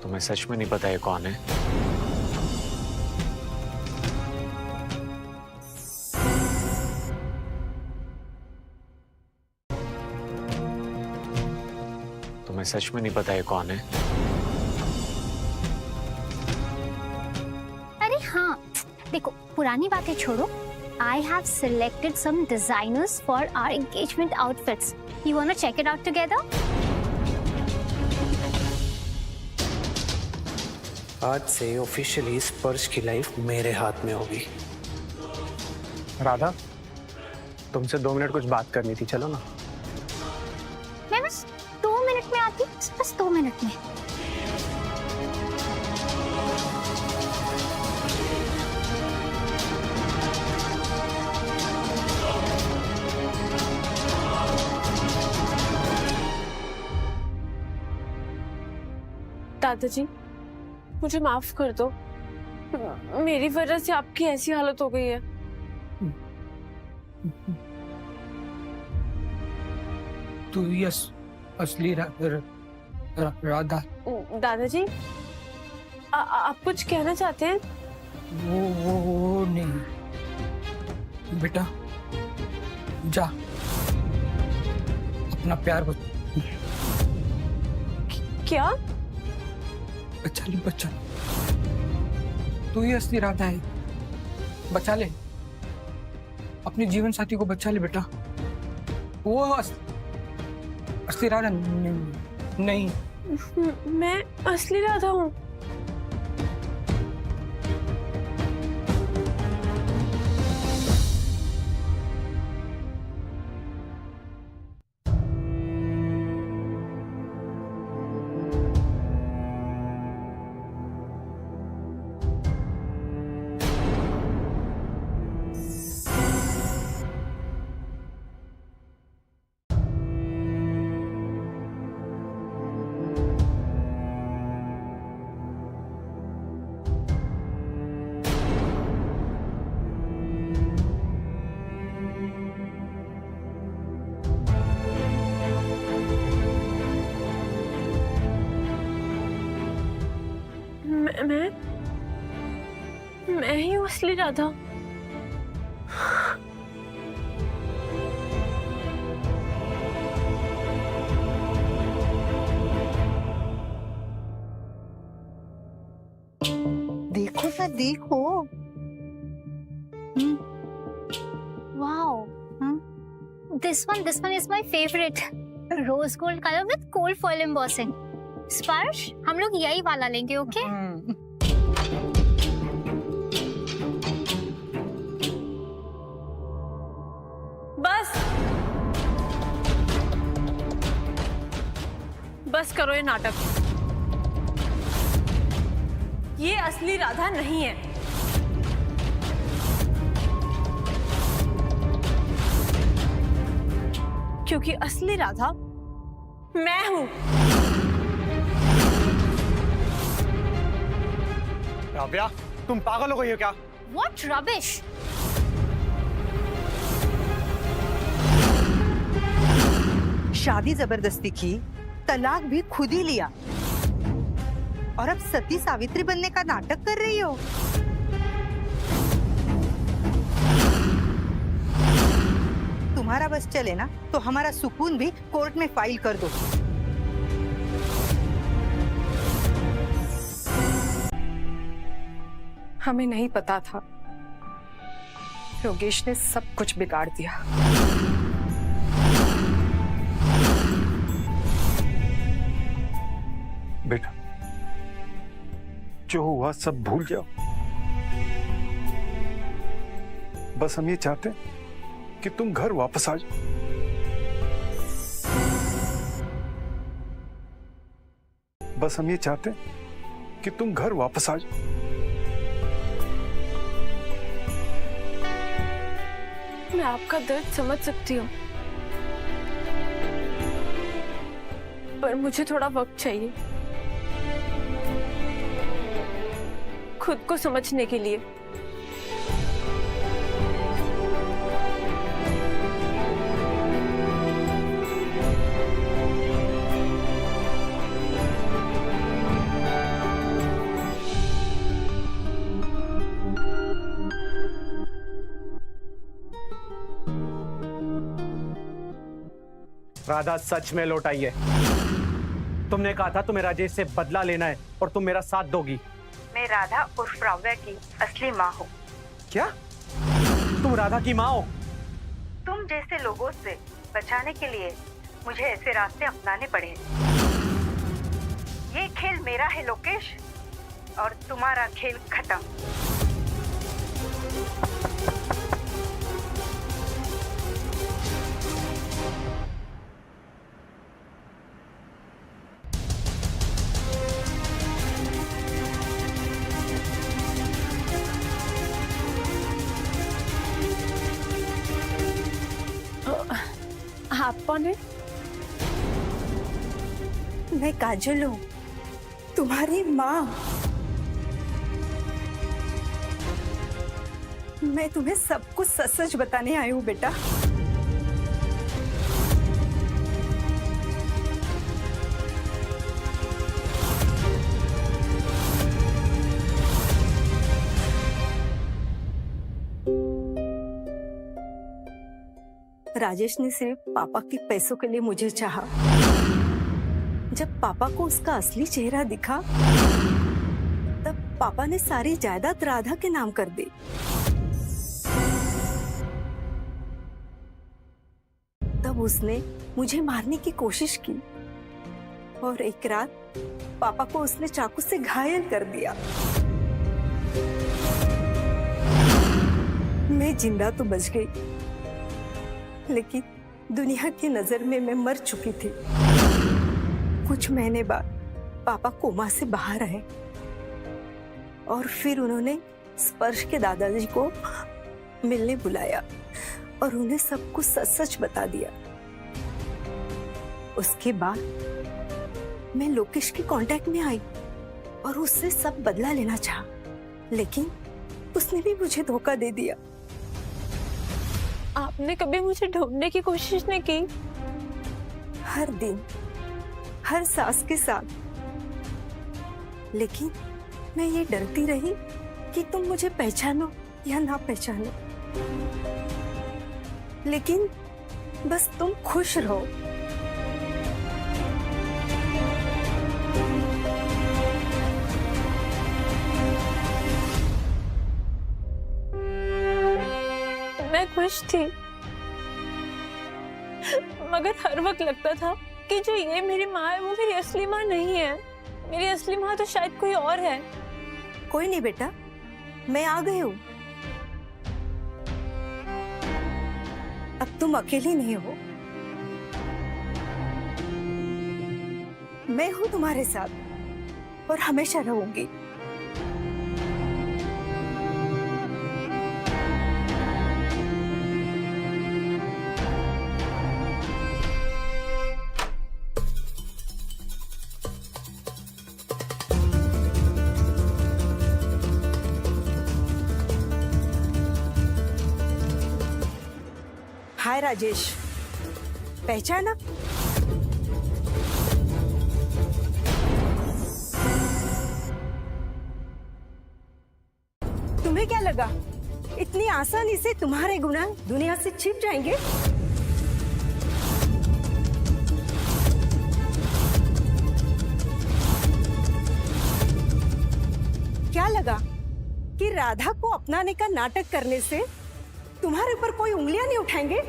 Speaker 1: तुम्हें सच में नहीं पता ये कौन है? तुम्हें सच में नहीं पता ये कौन है?
Speaker 14: अरे हाँ, देखो पुरानी बातें छोड़ो। I have selected some designers for our engagement outfits. You wanna check it out together?
Speaker 5: आज से ऑफिशियली स्पर्श की लाइफ मेरे हाथ में होगी।
Speaker 9: राधा, तुमसे 2 मिनट कुछ बात करनी थी, चलो ना।
Speaker 14: मैं बस 2 मिनट में आती हूँ, बस 2 मिनट में।
Speaker 2: दादाजी, मुझे माफ कर दो। मेरी वजह से आपकी ऐसी हालत हो गई है।
Speaker 5: तू यस असली राधा।
Speaker 2: दादाजी, आप कुछ कहना चाहते हैं?
Speaker 5: वो नहीं बेटा, जा अपना प्यार
Speaker 2: क्या?
Speaker 5: बचा ले, बचा। तू ही असली राधा है, बचा ले अपने जीवन साथी को, बचा ले बेटा। वो असली राधा नहीं।
Speaker 2: मैं असली राधा हूँ। मैं ही हूँ असली राधा।
Speaker 8: देखो ना, देखो।
Speaker 14: Wow, this one is my favorite. Rose gold color with gold foil embossing. स्पर्श, हम लोग यही वाला लेंगे, ओके?
Speaker 2: बस करो ये नाटक। ये असली राधा नहीं है। क्योंकि असली राधा मैं हूं।
Speaker 9: राव्या, तुम पागल हो गई हो क्या?
Speaker 14: What rubbish!
Speaker 8: शादी जबरदस्ती की, तलाक भी खुद ही लिया, और अब सती सावित्री बनने का नाटक कर रही हो। तुम्हारा बस चले ना तो हमारा सुकून भी कोर्ट में फाइल कर दो।
Speaker 11: हमें नहीं पता था, योगेश ने सब कुछ बिगाड़ दिया।
Speaker 9: बेटा, जो हुआ सब भूल जाओ। बस हम ये चाहते हैं कि तुम घर वापस आ जाओ। बस हम ये चाहते हैं कि तुम घर वापस आ जाओ।
Speaker 2: मैं आपका दर्द समझ सकती हूँ, पर मुझे थोड़ा वक्त चाहिए खुद को समझने के लिए।
Speaker 13: राधा सच में लौट आई है। तुमने कहा था तुम्हें राजेश से बदला लेना है और तुम मेरा साथ दोगी।
Speaker 8: मैं राधा उर्फ राव्या की असली माँ हूँ।
Speaker 13: क्या तुम राधा की माँ हो?
Speaker 8: तुम जैसे लोगों से बचाने के लिए मुझे ऐसे रास्ते अपनाने पड़े। ये खेल मेरा है लोकेश, और तुम्हारा खेल खत्म।
Speaker 2: आप कौन है?
Speaker 8: मैं काजल हूँ, तुम्हारी माँ। मैं तुम्हें सब कुछ सच सच बताने आई हूँ बेटा। राजेश ने सिर्फ पापा के पैसों के लिए मुझे चाहा। जब पापा को उसका असली चेहरा दिखा, तब पापा ने सारी जायदाद राधा के नाम कर दी। तब उसने मुझे मारने की कोशिश की और एक रात पापा को उसने चाकू से घायल कर दिया। मैं जिंदा तो बच गई, लेकिन दुनिया की नजर में मैं मर चुकी थी। कुछ महीने बाद पापा कोमा से बाहर आए और फिर उन्होंने स्पर्श के दादाजी को मिलने बुलाया और उन्हें सब कुछ सच सच बता दिया। उसके बाद मैं लोकेश के कांटेक्ट में आई और उससे सब बदला लेना चाहा, लेकिन उसने भी मुझे धोखा दे दिया।
Speaker 2: आपने कभी मुझे ढूंढने की कोशिश नहीं की?
Speaker 8: हर दिन, हर सांस के साथ, लेकिन मैं ये डरती रही कि तुम मुझे पहचानो या ना पहचानो। लेकिन बस तुम खुश रहो।
Speaker 2: मैं खुश थी, मगर हर वक्त लगता था कि जो ये मेरी माँ है वो मेरी असली माँ नहीं है। मेरी असली माँ तो शायद कोई और है।
Speaker 8: कोई नहीं बेटा, मैं आ गई हूँ। अब तुम अकेली नहीं हो, मैं हूँ तुम्हारे साथ और हमेशा रहूंगी। हाय राजेश, पहचाना? तुम्हें क्या लगा इतनी आसानी से तुम्हारे गुनाह दुनिया से छिप जाएंगे? क्या लगा कि राधा को अपनाने का नाटक करने से तुम्हारे ऊपर कोई उंगलियां नहीं उठाएंगे?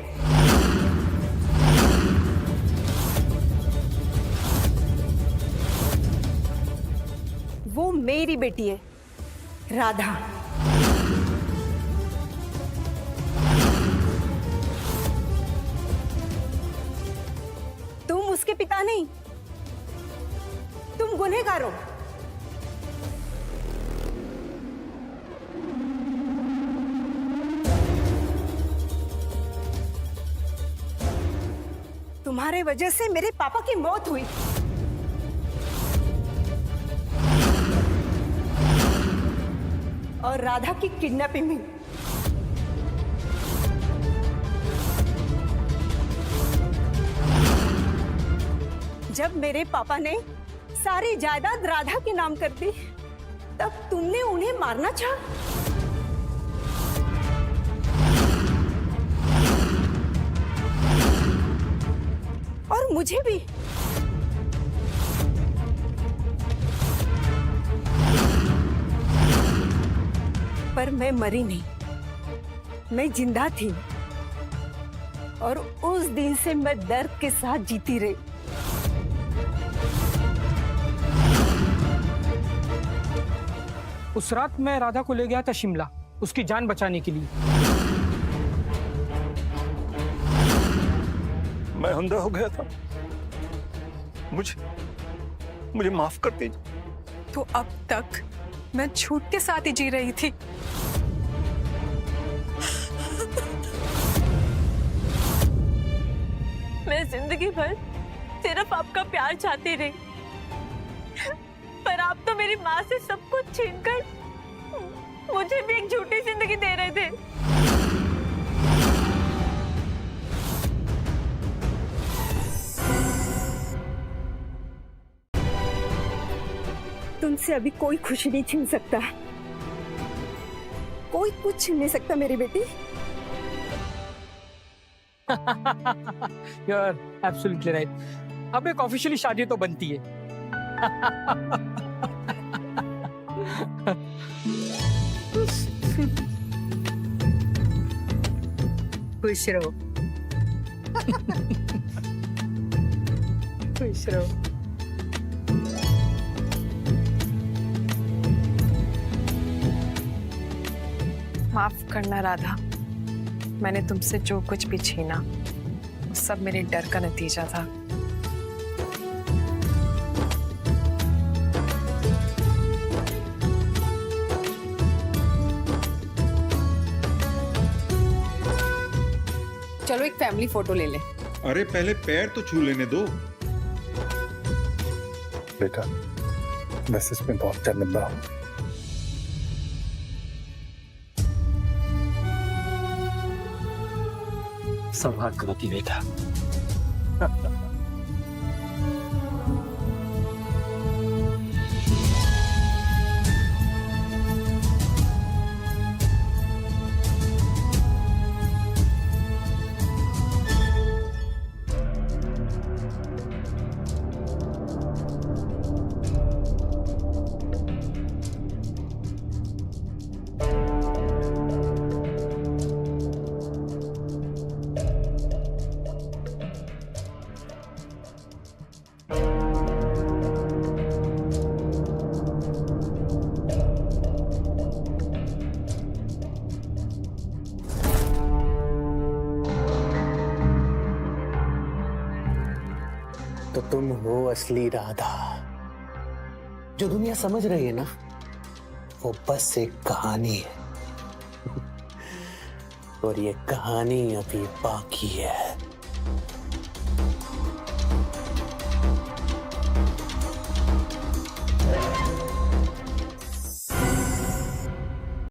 Speaker 8: वो मेरी बेटी है, राधा। तुम उसके पिता नहीं, तुम गुनहगार हो। तुम्हारे वजह से मेरे पापा की मौत हुई। और राधा की किडनैपिंग हुई। जब मेरे पापा ने सारी जायदाद राधा के नाम कर दी, तब तुमने उन्हें मारना चाहा। और मुझे भी। पर मैं मरी नहीं, मैं जिंदा थी। और उस दिन से मैं दर्द के साथ जीती रही।
Speaker 5: उस रात मैं राधा को ले गया था शिमला, उसकी जान बचाने के लिए।
Speaker 20: मैं अंधा हो गया था, मुझे माफ कर दीजिए।
Speaker 11: तो अब तक मैं झूठ के साथ ही जी रही थी।
Speaker 2: मैं जिंदगी भर सिर्फ आपका प्यार चाहती रही, पर आप तो मेरी माँ से सब कुछ छीनकर मुझे भी एक झूठी जिंदगी दे रहे थे।
Speaker 8: तुमसे अभी कोई खुशी नहीं छीन सकता, कोई कुछ छीन नहीं सकता मेरी बेटी।
Speaker 5: You are absolutely right. अब एक ऑफिशियली शादी तो बनती है।
Speaker 4: खुश रहो। खुश रहो।
Speaker 11: माफ करना राधा, मैंने तुमसे जो कुछ भी छीना वो सब मेरे डर का नतीजा था।
Speaker 15: चलो एक फैमिली फोटो ले ले।
Speaker 21: अरे पहले पैर तो छू लेने दो।
Speaker 9: बेटा, बस इसमें बहुत शर्मिंदा हूं।
Speaker 1: सौभाग्यवती बेटा।
Speaker 22: तो तुम हो असली राधा। जो दुनिया समझ रही है ना, वो बस एक कहानी है। और ये कहानी अभी बाकी है।